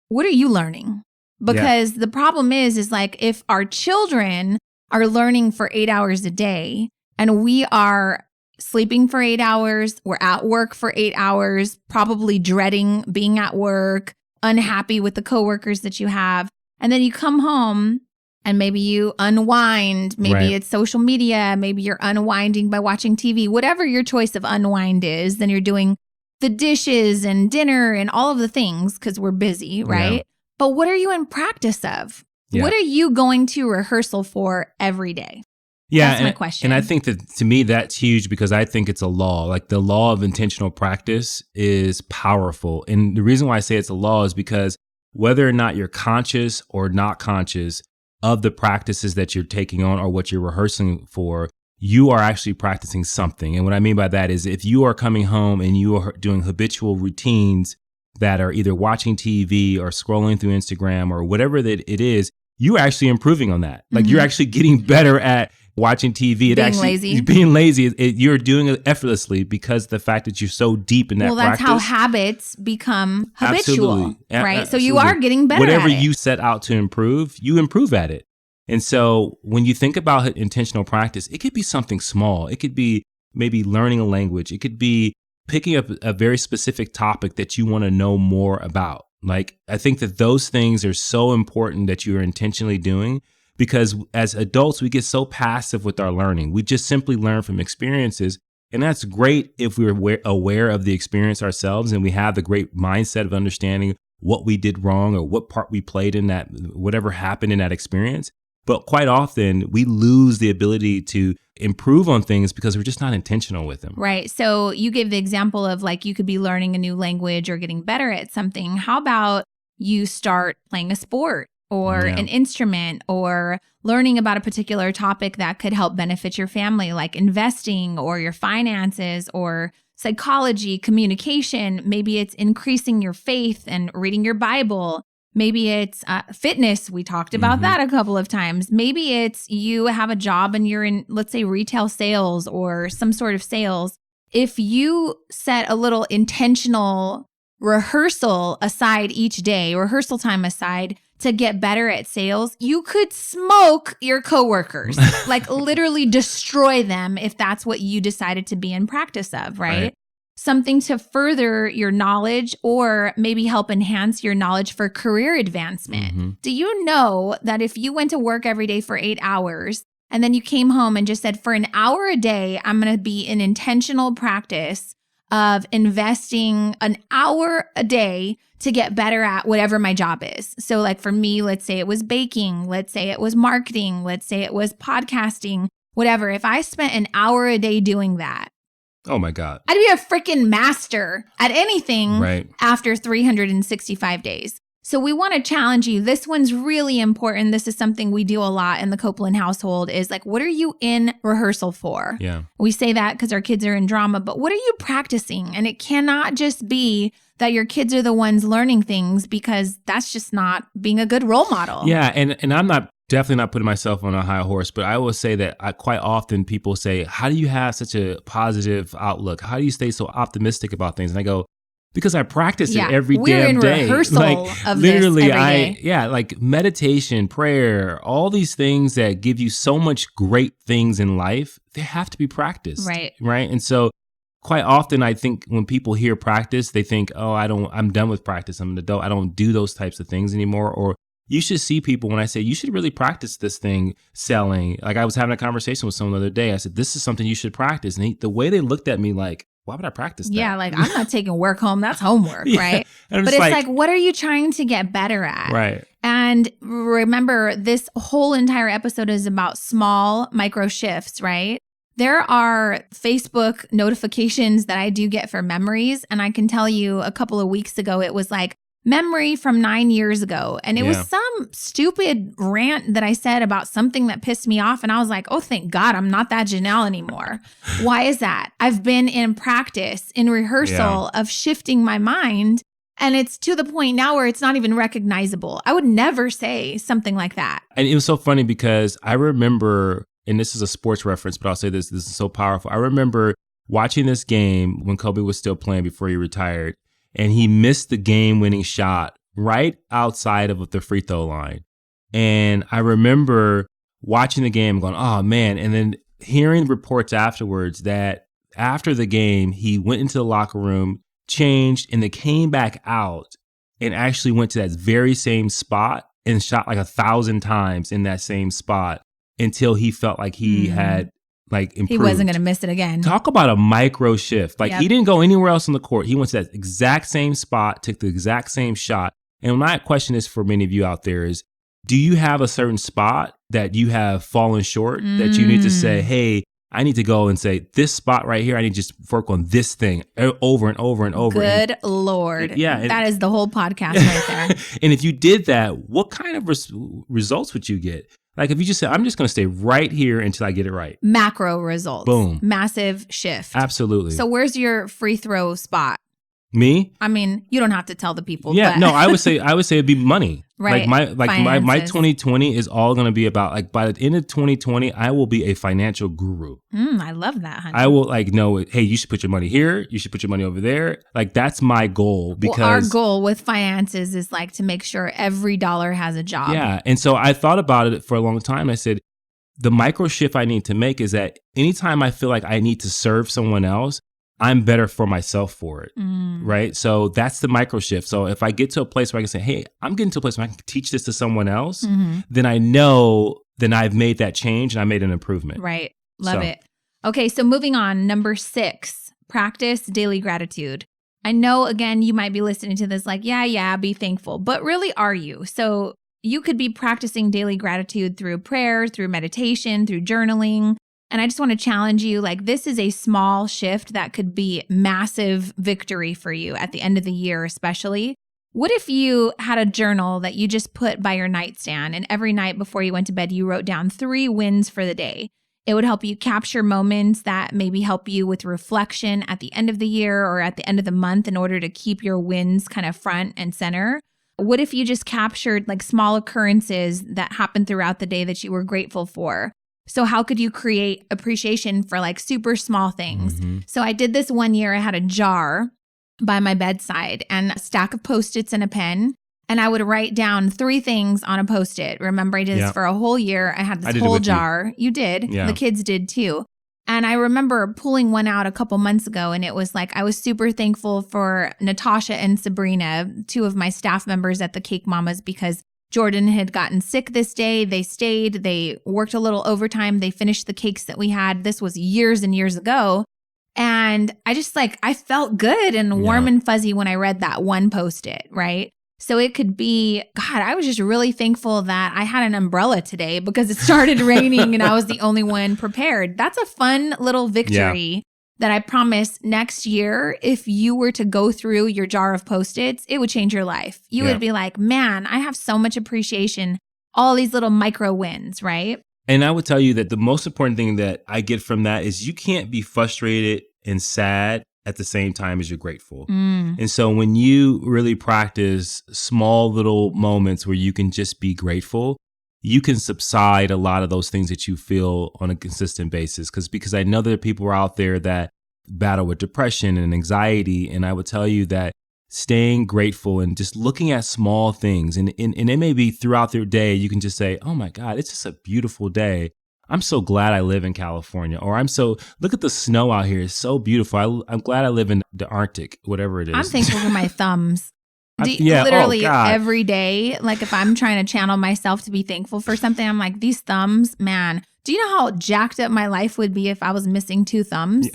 What are you learning? Because the problem is like if our children are learning for 8 hours a day and we are sleeping for 8 hours, we're at work for 8 hours, probably dreading being at work, unhappy with the coworkers that you have, and then you come home and maybe you unwind, maybe it's social media, maybe you're unwinding by watching TV, whatever your choice of unwind is, then you're doing the dishes and dinner and all of the things because we're busy, right? Yeah. But what are you in practice of? Yeah. What are you going to rehearsal for every day? Yeah, that's my question. And I think that to me, that's huge because I think it's a law. Like the law of intentional practice is powerful. And the reason why I say it's a law is because whether or not you're conscious or not conscious of the practices that you're taking on or what you're rehearsing for, you are actually practicing something. And what I mean by that is if you are coming home and you are doing habitual routines that are either watching TV or scrolling through Instagram or whatever that it is, you're actually improving on that. Like you're actually getting better at watching TV. Being lazy. You're doing it effortlessly because the fact that you're so deep in that practice. Well, that's how habits become habitual, right? Absolutely. So you are getting better Whatever at it. you set out to improve, you improve at it. And so when you think about intentional practice, it could be something small. It could be maybe learning a language. It could be picking up a very specific topic that you want to know more about. Like, I think that those things are so important that you are intentionally doing, because as adults, we get so passive with our learning. We just simply learn from experiences. And that's great if we're aware of the experience ourselves and we have the great mindset of understanding what we did wrong or what part we played in that, whatever happened in that experience. But quite often we lose the ability to improve on things because we're just not intentional with them. Right. So you gave the example of like you could be learning a new language or getting better at something. How about you start playing a sport or an instrument or learning about a particular topic that could help benefit your family, like investing or your finances or psychology, communication. Maybe it's increasing your faith and reading your Bible. Maybe it's fitness. We talked about that a couple of times. Maybe it's you have a job and you're in, let's say, retail sales or some sort of sales. If you set a little intentional rehearsal aside each day, rehearsal time aside to get better at sales, you could smoke your coworkers, like literally destroy them if that's what you decided to be in practice of, right? Something to further your knowledge or maybe help enhance your knowledge for career advancement. Do you know that if you went to work every day for 8 hours and then you came home and just said, for an hour a day, I'm going to be in intentional practice of investing an hour a day to get better at whatever my job is. So like for me, let's say it was baking, let's say it was marketing, let's say it was podcasting, whatever. If I spent an hour a day doing that, oh my God, I'd be a freaking master at anything after 365 days. So we want to challenge you. This one's really important. This is something we do a lot in the Copeland household is like, what are you in rehearsal for? Yeah. We say that because our kids are in drama, but what are you practicing? And it cannot just be that your kids are the ones learning things, because that's just not being a good role model. Yeah. And I'm definitely not putting myself on a high horse, but I will say that quite often people say, how do you have such a positive outlook? How do you stay so optimistic about things? And I go, because I practice it every damn day. We're in rehearsal of literally, this every day. Like meditation, prayer, all these things that give you so much great things in life, they have to be practiced. Right. And so quite often I think when people hear practice, they think, oh, I'm done with practice. I'm an adult. I don't do those types of things anymore. Or you should see people when I say, you should really practice this thing, selling. Like I was having a conversation with someone the other day. I said, this is something you should practice. And the way they looked at me like, why would I practice that? Yeah, like I'm not taking work home. That's homework, right? But it's like, what are you trying to get better at? Right. And remember, this whole entire episode is about small micro shifts, right? There are Facebook notifications that I do get for memories. And I can tell you a couple of weeks ago, it was like, memory from 9 years ago. And it was some stupid rant that I said about something that pissed me off. And I was like, oh, thank God I'm not that Janelle anymore. Why is that? I've been in practice, in rehearsal of shifting my mind. And it's to the point now where it's not even recognizable. I would never say something like that. And it was so funny because I remember, and this is a sports reference, but I'll say this is so powerful. I remember watching this game when Kobe was still playing before he retired. And he missed the game-winning shot right outside of the free throw line. And I remember watching the game going, oh, man. And then hearing reports afterwards that after the game, he went into the locker room, changed, and then came back out and actually went to that very same spot and shot like 1,000 times in that same spot until he felt like he had improved. He wasn't going to miss it again. Talk about a micro shift. He didn't go anywhere else on the court. He went to that exact same spot, took the exact same shot. And my question is for many of you out there is, do you have a certain spot that you have fallen short that you need to say, hey, I need to go and say this spot right here, I need to just work on this thing over and over and over. Good Lord. Yeah. That is the whole podcast right there. And if you did that, what kind of results would you get? Like if you just said, I'm just going to stay right here until I get it right. Macro results. Boom. Massive shift. Absolutely. So where's your free throw spot? Me? I mean, you don't have to tell the people. Yeah, but. No, I would say it'd be money. Right. My 2020 is all going to be about by the end of 2020, I will be a financial guru. I love that, honey. I will know, hey, you should put your money here. You should put your money over there. That's my goal because our goal with finances is to make sure every dollar has a job. Yeah. And so I thought about it for a long time. I said, the micro shift I need to make is that anytime I feel like I need to serve someone else, I'm better for myself for it, right? So that's the micro shift. So if I get to a place where I can say, hey, I'm getting to a place where I can teach this to someone else, then I know then I've made that change and I made an improvement. Right. Love it. Okay, so moving on, number 6, practice daily gratitude. I know, again, you might be listening to this like, yeah, be thankful, but really are you? So you could be practicing daily gratitude through prayer, through meditation, through journaling. And I just want to challenge you, like this is a small shift that could be massive victory for you at the end of the year, especially. What if you had a journal that you just put by your nightstand and every night before you went to bed, you wrote down 3 wins for the day? It would help you capture moments that maybe help you with reflection at the end of the year or at the end of the month in order to keep your wins kind of front and center. What if you just captured like small occurrences that happened throughout the day that you were grateful for? So how could you create appreciation for like super small things? So I did this one year. I had a jar by my bedside and a stack of Post-its and a pen. And I would write down 3 things on a Post-it. Remember, I did this for a whole year. I had this whole jar. You did. Yeah. The kids did too. And I remember pulling one out a couple months ago, and it was like, I was super thankful for Natasha and Sabrina, 2 of my staff members at the Cake Mamas, because Jordan had gotten sick this day. They stayed. They worked a little overtime. They finished the cakes that we had. This was years and years ago. And I just like, I felt good and warm and fuzzy when I read that one Post-it, right? So it could be, God, I was just really thankful that I had an umbrella today because it started raining and I was the only one prepared. That's a fun little victory that I promise next year, if you were to go through your jar of Post-its, it would change your life. You would be like, man, I have so much appreciation, all these little micro wins, right? And I would tell you that the most important thing that I get from that is you can't be frustrated and sad at the same time as you're grateful. And so when you really practice small little moments where you can just be grateful, you can subside a lot of those things that you feel on a consistent basis. Because I know there are people out there that battle with depression and anxiety. And I would tell you that staying grateful and just looking at small things, and it may be throughout their day, you can just say, oh my God, it's just a beautiful day. I'm so glad I live in California. Or look at the snow out here. It's so beautiful. I'm glad I live in the Arctic, whatever it is. I'm thankful for my thumbs. Literally every day, like if I'm trying to channel myself to be thankful for something, I'm like, these thumbs, man. Do you know how jacked up my life would be if I was missing 2 thumbs?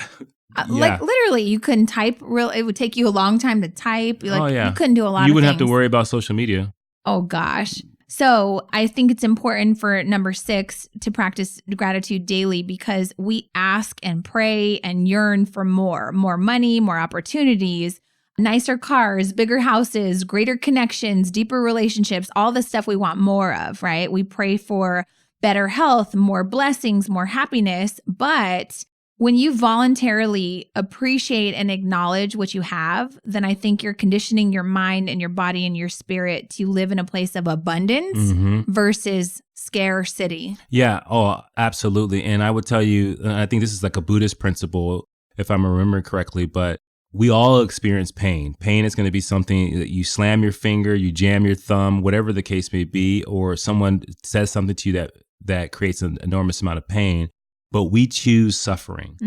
Like literally, you couldn't type. It would take you a long time to type. You couldn't do a lot of things. You wouldn't have to worry about social media. Oh gosh. So I think it's important for number 6 to practice gratitude daily because we ask and pray and yearn for more money, more opportunities, nicer cars, bigger houses, greater connections, deeper relationships, all the stuff we want more of, right? We pray for better health, more blessings, more happiness. But when you voluntarily appreciate and acknowledge what you have, then I think you're conditioning your mind and your body and your spirit to live in a place of abundance versus scarcity. Yeah. Oh, absolutely. And I would tell you, I think this is like a Buddhist principle, if I'm remembering correctly, but we all experience pain. Pain is going to be something that you slam your finger, you jam your thumb, whatever the case may be, or someone says something to you that creates an enormous amount of pain. But we choose suffering.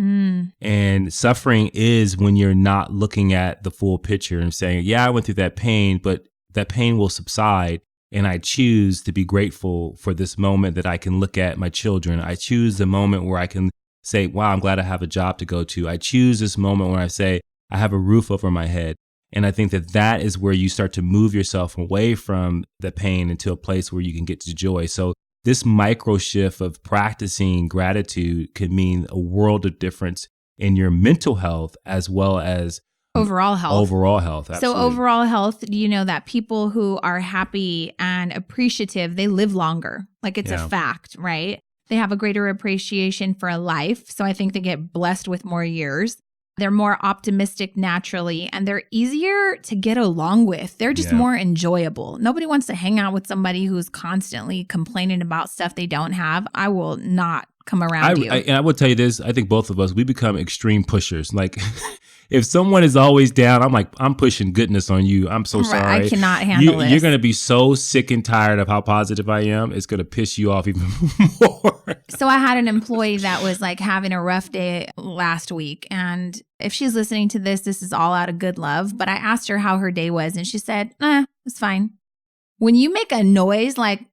And suffering is when you're not looking at the full picture and saying, yeah, I went through that pain, but that pain will subside. And I choose to be grateful for this moment that I can look at my children. I choose the moment where I can say, wow, I'm glad I have a job to go to. I choose this moment where I say, I have a roof over my head. And I think that is where you start to move yourself away from the pain into a place where you can get to joy. So this micro shift of practicing gratitude could mean a world of difference in your mental health as well as overall health. Absolutely. So overall health, you know that people who are happy and appreciative, they live longer. Like it's a fact, right? They have a greater appreciation for life. So I think they get blessed with more years. They're more optimistic naturally, and they're easier to get along with. They're just more enjoyable. Nobody wants to hang out with somebody who's constantly complaining about stuff they don't have. I will not come around you. And I will tell you this, I think both of us, we become extreme pushers. Like if someone is always down, I'm like, I'm pushing goodness on you. I'm so sorry. I cannot handle this. You're going to be so sick and tired of how positive I am. It's going to piss you off even more. So I had an employee that was like having a rough day last week. And if she's listening to this, this is all out of good love. But I asked her how her day was and she said, it's fine. When you make a noise like,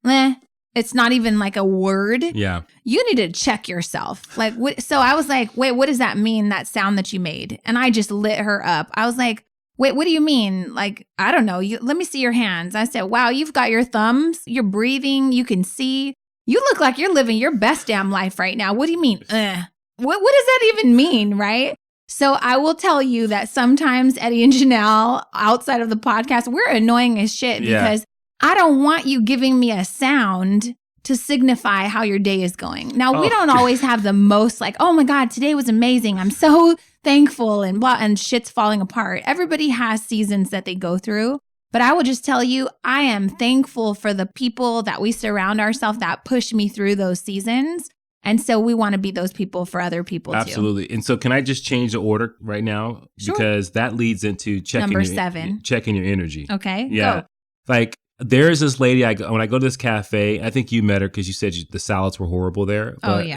it's not even like a word. Yeah. You need to check yourself. Like, so I was like, wait, what does that mean? That sound that you made? And I just lit her up. I was like, wait, what do you mean? Like, I don't know. Let me see your hands. I said, wow, you've got your thumbs. You're breathing. You can see. You look like you're living your best damn life right now. What do you mean? What does that even mean? Right? So I will tell you that sometimes Eddie and Janelle, outside of the podcast, we're annoying as shit because I don't want you giving me a sound to signify how your day is going. Now, we don't always have the most like, oh my God, today was amazing. I'm so thankful and blah, and shit's falling apart. Everybody has seasons that they go through. But I will just tell you, I am thankful for the people that we surround ourselves that push me through those seasons. And so we want to be those people for other people too. Absolutely. And so can I just change the order right now? Sure. Because that leads into checking 7. Checking your energy. Okay. Yeah. Go. Like there is this lady, when I go to this cafe, I think you met her because you said the salads were horrible there. But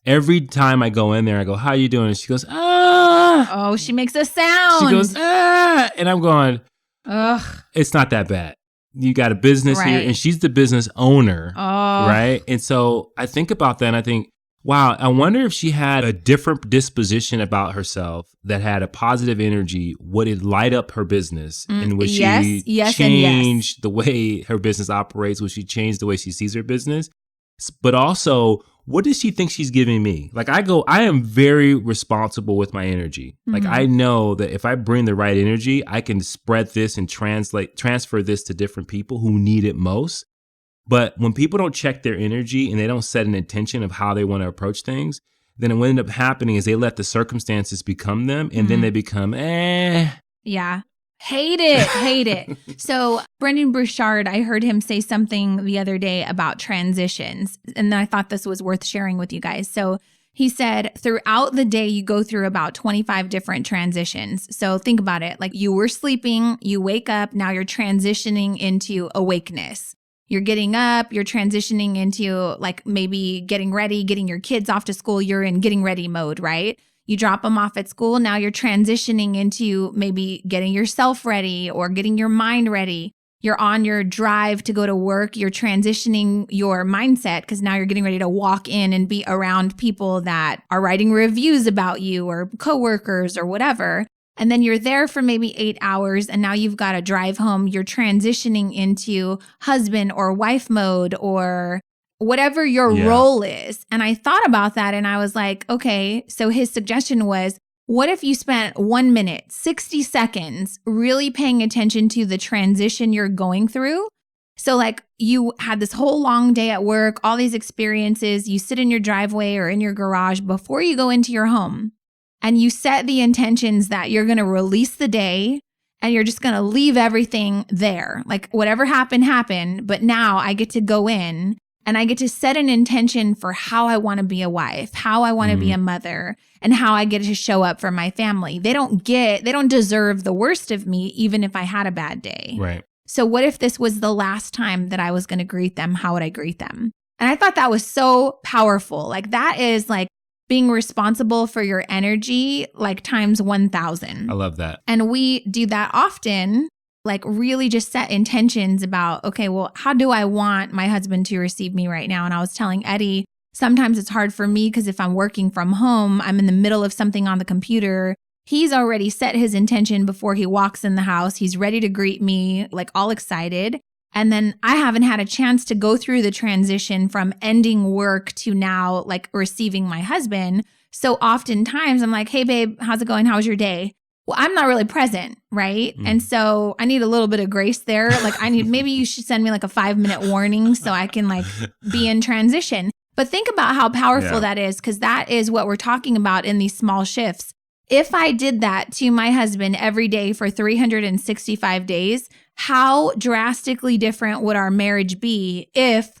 every time I go in there, I go, how you doing? And she goes, Oh, she makes a sound. She goes, and I'm going, ugh. It's not that bad. You got a business here and she's the business owner. Right. And so I think about that and I think, wow, I wonder if she had a different disposition about herself that had a positive energy, would it light up her business? And would she change the way her business operates? Would she change the way she sees her business? But also, what does she think she's giving me? Like I am very responsible with my energy. Like I know that if I bring the right energy, I can spread this and transfer this to different people who need it most. But when people don't check their energy and they don't set an intention of how they want to approach things, then what ends up happening is they let the circumstances become them and then they become, Yeah. Hate it. So Brendan Burchard, I heard him say something the other day about transitions. And I thought this was worth sharing with you guys. So he said throughout the day, you go through about 25 different transitions. So think about it. Like you were sleeping, you wake up, now you're transitioning into awakeness. You're getting up, you're transitioning into like maybe getting ready, getting your kids off to school. You're in getting ready mode, right? You drop them off at school. Now you're transitioning into maybe getting yourself ready or getting your mind ready. You're on your drive to go to work. You're transitioning your mindset because now you're getting ready to walk in and be around people that are writing reviews about you or coworkers or whatever. And then you're there for maybe 8 hours and now you've got to drive home. You're transitioning into husband or wife mode or whatever your role is. And I thought about that and I was like, okay, so his suggestion was, what if you spent 1 minute, 60 seconds really paying attention to the transition you're going through? So like you had this whole long day at work, all these experiences, you sit in your driveway or in your garage before you go into your home. And you set the intentions that you're going to release the day and you're just going to leave everything there. Like whatever happened, but now I get to go in and I get to set an intention for how I want to be a wife, how I want to be a mother, and how I get to show up for my family. They don't deserve the worst of me, even if I had a bad day. Right. So what if this was the last time that I was going to greet them? How would I greet them? And I thought that was so powerful. Like that is like being responsible for your energy, like times 1,000. I love that. And we do that often, like really just set intentions about, okay, well, how do I want my husband to receive me right now? And I was telling Eddie, sometimes it's hard for me because if I'm working from home, I'm in the middle of something on the computer. He's already set his intention before he walks in the house. He's ready to greet me, like all excited. And then I haven't had a chance to go through the transition from ending work to now like receiving my husband. So oftentimes I'm like, hey, babe, how's it going? How was your day? Well, I'm not really present, right? And so I need a little bit of grace there. Like maybe you should send me like a 5-minute warning so I can like be in transition. But think about how powerful that is because that is what we're talking about in these small shifts. If I did that to my husband every day for 365 days, how drastically different would our marriage be if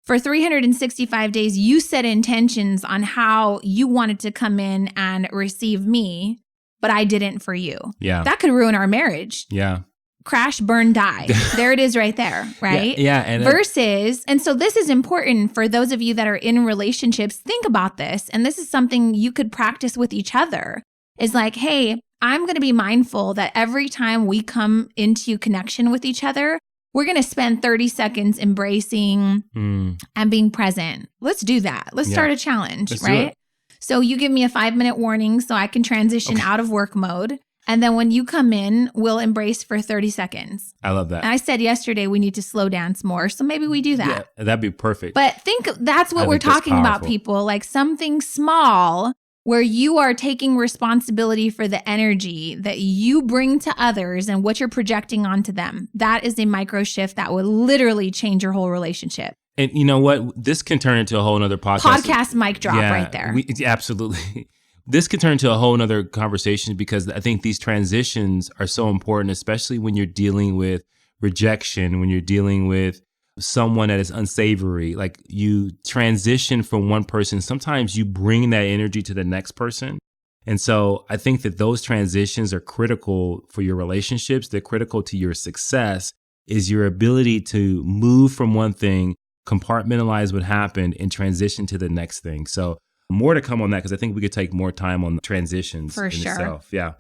for 365 days you set intentions on how you wanted to come in and receive me, but I didn't for you. Yeah. That could ruin our marriage. Yeah. Crash, burn, die. There it is right there, right? Yeah. And versus, and so this is important for those of you that are in relationships. Think about this. And this is something you could practice with each other. Is like, hey, I'm going to be mindful that every time we come into connection with each other, we're going to spend 30 seconds embracing and being present. Let's do that. Let's start a challenge, right? So you give me a 5-minute warning so I can transition out of work mode. And then when you come in, we'll embrace for 30 seconds. I love that. And I said yesterday we need to slow dance more. So maybe we do that. Yeah, that'd be perfect. But think that's what we're talking about, people. Like something small where you are taking responsibility for the energy that you bring to others and what you're projecting onto them. That is a micro shift that would literally change your whole relationship. And you know what? This can turn into a whole nother podcast. Podcast mic drop right there. Absolutely. This could turn into a whole nother conversation because I think these transitions are so important, especially when you're dealing with rejection, when you're dealing with someone that is unsavory. Like you transition from one person, sometimes you bring that energy to the next person. And so I think that those transitions are critical for your relationships. They're critical to your success, is your ability to move from one thing, compartmentalize what happened, and transition to the next thing. So more to come on that because I think we could take more time on the transitions for sure. itself. Yeah.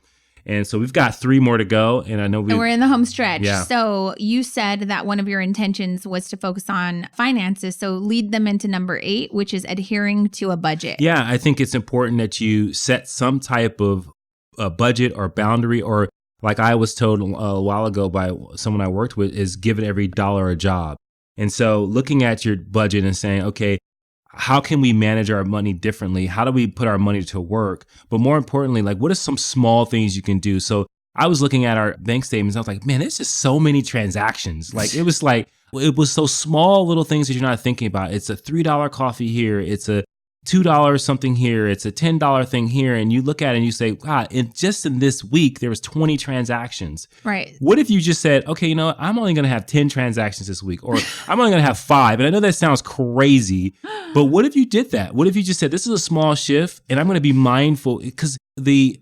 And so we've got 3 more to go. And I know we're in the home stretch. Yeah. So you said that one of your intentions was to focus on finances. So lead them into number 8, which is adhering to a budget. Yeah. I think it's important that you set some type of a budget or boundary, or like I was told a while ago by someone I worked with, is give it every dollar a job. And so looking at your budget and saying, okay, how can we manage our money differently? How do we put our money to work? But more importantly, like what are some small things you can do? So I was looking at our bank statements. I was like, man, there's just so many transactions. Like it was so small little things that you're not thinking about. It's a $3 coffee here. It's a $2 something here. It's a $10 thing here. And you look at it and you say, God, just in this week, there was 20 transactions. Right. What if you just said, okay, you know what? I'm only going to have 10 transactions this week, or I'm only going to have 5. And I know that sounds crazy, but what if you did that? What if you just said, this is a small shift and I'm going to be mindful? Because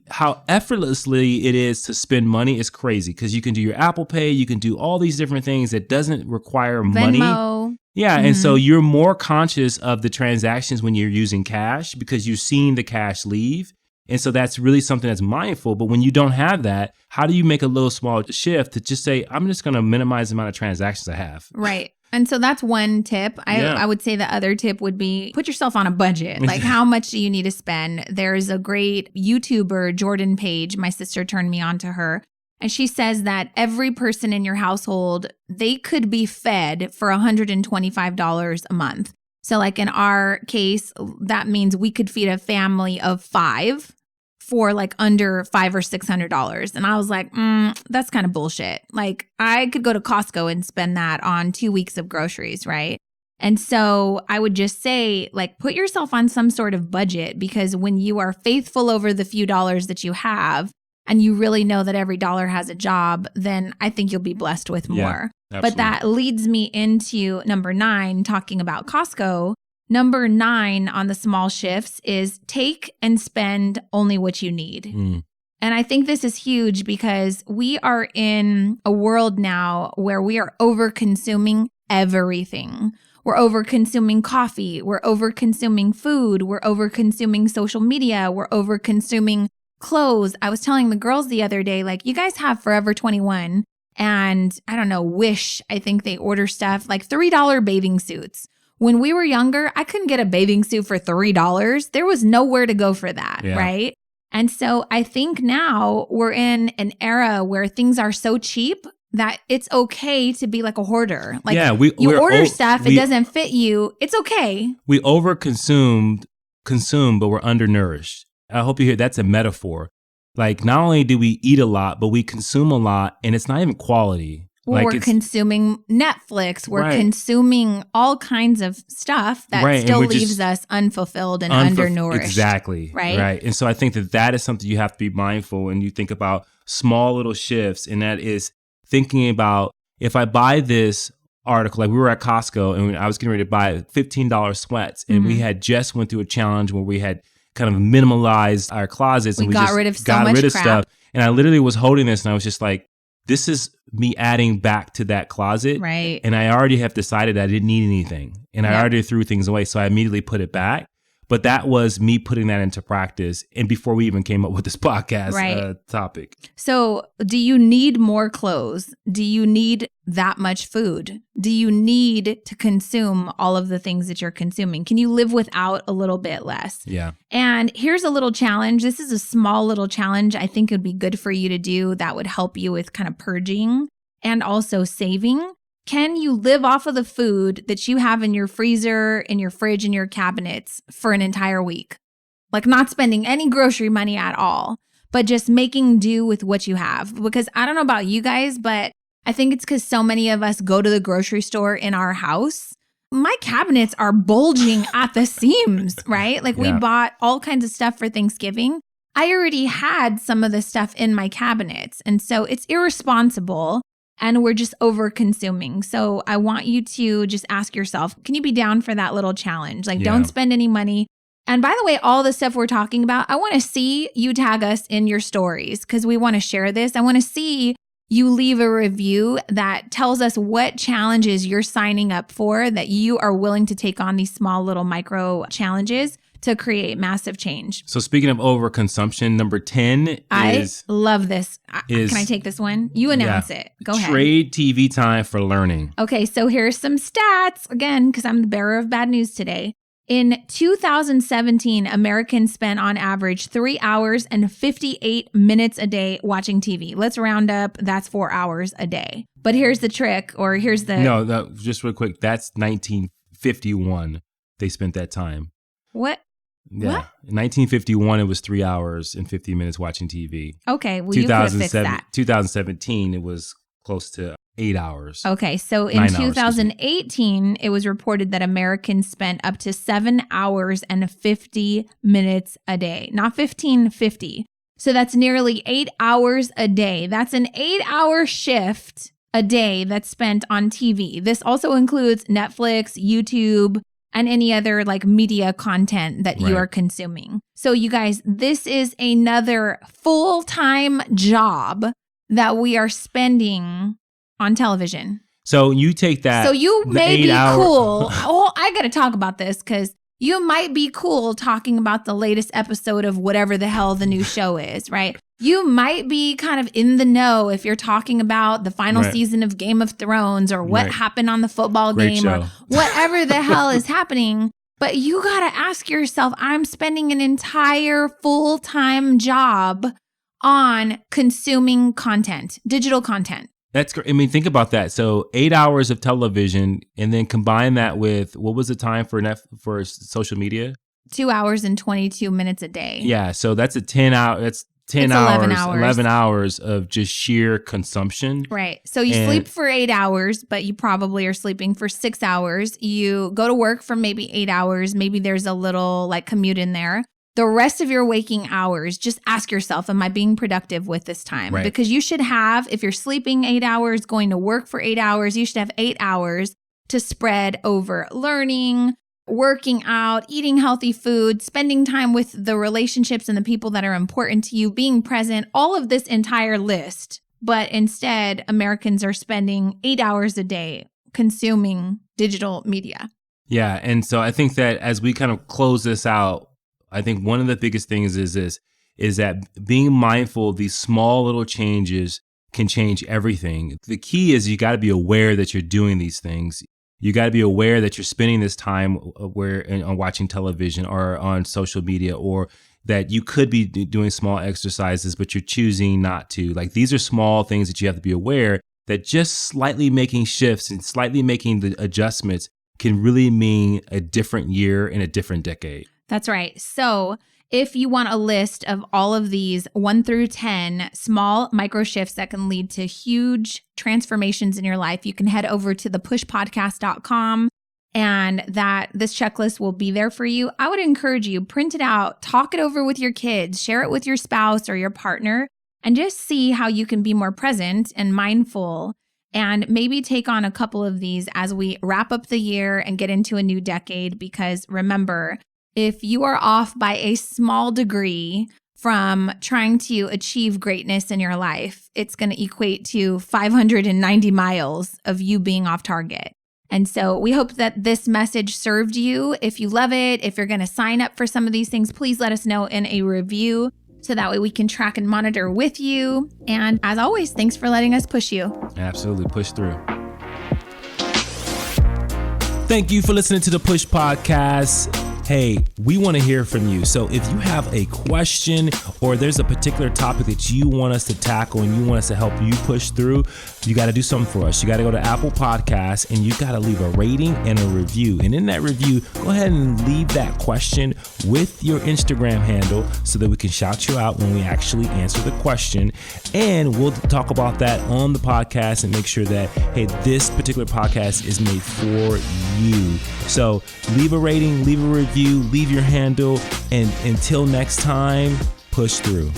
how effortlessly it is to spend money is crazy, because you can do your Apple Pay, you can do all these different things that doesn't require money. Venmo. Yeah. Mm-hmm. And so you're more conscious of the transactions when you're using cash because you've seen the cash leave. And so that's really something that's mindful. But when you don't have that, how do you make a little small shift to just say, I'm just going to minimize the amount of transactions I have? Right. And so that's one tip. I would say the other tip would be put yourself on a budget. Like how much do you need to spend? There's a great YouTuber, Jordan Page. My sister turned me on to her. And she says that every person in your household, they could be fed for $125 a month. So like in our case, that means we could feed a family of 5 for like under $500 or $600. And I was like, that's kind of bullshit. Like I could go to Costco and spend that on 2 weeks of groceries, right? And so I would just say, like, put yourself on some sort of budget, because when you are faithful over the few dollars that you have, and you really know that every dollar has a job, then I think you'll be blessed with more. Yeah, but that leads me into number 9, talking about Costco. Number 9 on the small shifts is take and spend only what you need. And I think this is huge because we are in a world now where we are over-consuming everything. We're over-consuming coffee. We're over-consuming food. We're over-consuming social media. We're over-consuming clothes. I was telling the girls the other day, like, you guys have Forever 21 and I don't know, Wish. I think they order stuff like $3 bathing suits. When we were younger, I couldn't get a bathing suit for $3. There was nowhere to go for that, right? And so I think now we're in an era where things are so cheap that it's okay to be like a hoarder. Like you order stuff, it doesn't fit you. It's okay. We consume, but we're undernourished. I hope you hear that's a metaphor. Like not only do we eat a lot, but we consume a lot, and it's not even quality. Well, we're consuming Netflix. We're consuming all kinds of stuff that still leaves us unfulfilled and undernourished. Exactly. Right. And so I think that is something you have to be mindful when you think about small little shifts. And that is thinking about, if I buy this article, like we were at Costco and I was getting ready to buy $15 sweats, and we had just went through a challenge where we had kind of minimalized our closets. We And got just rid of so got much rid of crap. stuff. And I literally was holding this and I was just like, this is me adding back to that closet. Right. And I already have decided I didn't need anything. And I already threw things away. So I immediately put it back. But that was me putting that into practice. And before we even came up with this podcast topic. So do you need more clothes? Do you need that much food? Do you need to consume all of the things that you're consuming? Can you live without a little bit less? Yeah. And here's a little challenge. This is a small little challenge I think would be good for you to do that would help you with kind of purging and also saving. Can you live off of the food that you have in your freezer, in your fridge, in your cabinets for an entire week? Like not spending any grocery money at all, but just making do with what you have. Because I don't know about you guys, but I think it's because so many of us go to the grocery store in our house. My cabinets are bulging at the seams, right? Like we bought all kinds of stuff for Thanksgiving. I already had some of the stuff in my cabinets. And so it's irresponsible. And we're just over consuming. So I want you to just ask yourself, can you be down for that little challenge? Like don't spend any money. And by the way, all the stuff we're talking about, I want to see you tag us in your stories because we want to share this. I want to see you leave a review that tells us what challenges you're signing up for, that you are willing to take on these small little micro challenges to create massive change. So speaking of overconsumption, number 10 I love this. Can I take this one? You announce it. Go ahead. Trade TV time for learning. Okay, so here's some stats, again, because I'm the bearer of bad news today. In 2017, Americans spent on average 3 hours and 58 minutes a day watching TV. Let's round up, that's 4 hours a day. But here's the trick, or here's the... No, just real quick, that's 1951. They spent that time. What? Yeah. What? In 1951, it was 3 hours and 50 minutes watching TV. Okay, well, you could have fixed that. 2017, it was close to 8 hours. Okay, so in 2018, it was reported that Americans spent up to 7 hours and 50 minutes a day. Not 15, 50. So that's nearly 8 hours a day. That's an 8-hour shift a day that's spent on TV. This also includes Netflix, YouTube, and any other like media content that you are consuming. So you guys, this is another full-time job that we are spending on television. So you take that. So you may be cool. Oh, I got to talk about this because you might be cool talking about the latest episode of whatever the hell the new show is, right? You might be kind of in the know if you're talking about the final season of Game of Thrones or what happened on the football game or whatever the hell is happening. But you got to ask yourself, I'm spending an entire full-time job on consuming content, digital content. That's great. I mean, think about that. So 8 hours of television and then combine that with, what was the time for social media? 2 hours and 22 minutes a day. Yeah. So that's a 10 hour, that's 10 hours, 11 hours of just sheer consumption. Right. So you sleep for 8 hours, but you probably are sleeping for 6 hours. You go to work for maybe 8 hours. Maybe there's a little like commute in there. The rest of your waking hours, just ask yourself, am I being productive with this time? Right. Because you should have, if you're sleeping 8 hours, going to work for 8 hours, you should have 8 hours to spread over learning, working out, eating healthy food, spending time with the relationships and the people that are important to you, being present, all of this entire list. But instead, Americans are spending 8 hours a day consuming digital media. Yeah. And so I think that as we kind of close this out, I think one of the biggest things is that being mindful of these small little changes can change everything. The key is you got to be aware that you're doing these things. You got to be aware that you're spending this time on watching television or on social media, or that you could be doing small exercises, but you're choosing not to. Like, these are small things that you have to be aware that just slightly making shifts and slightly making the adjustments can really mean a different year and a different decade. That's right. So if you want a list of all of these 1 through 10 small micro shifts that can lead to huge transformations in your life, you can head over to thepushpodcast.com and this checklist will be there for you. I would encourage you, print it out, talk it over with your kids, share it with your spouse or your partner, and just see how you can be more present and mindful, and maybe take on a couple of these as we wrap up the year and get into a new decade. Because remember, If you are off by a small degree from trying to achieve greatness in your life, it's going to equate to 590 miles of you being off target. And so we hope that this message served you. If you love it, if you're going to sign up for some of these things, please let us know in a review so that way we can track and monitor with you. And as always, thanks for letting us push you. Absolutely. Push through. Thank you for listening to the Push Podcast. Hey, we want to hear from you. So if you have a question or there's a particular topic that you want us to tackle and you want us to help you push through, you got to do something for us. You got to go to Apple Podcasts and you got to leave a rating and a review. And in that review, go ahead and leave that question with your Instagram handle so that we can shout you out when we actually answer the question. And we'll talk about that on the podcast and make sure that, hey, this particular podcast is made for you. So leave a rating, leave a review, leave your handle, and until next time, push through.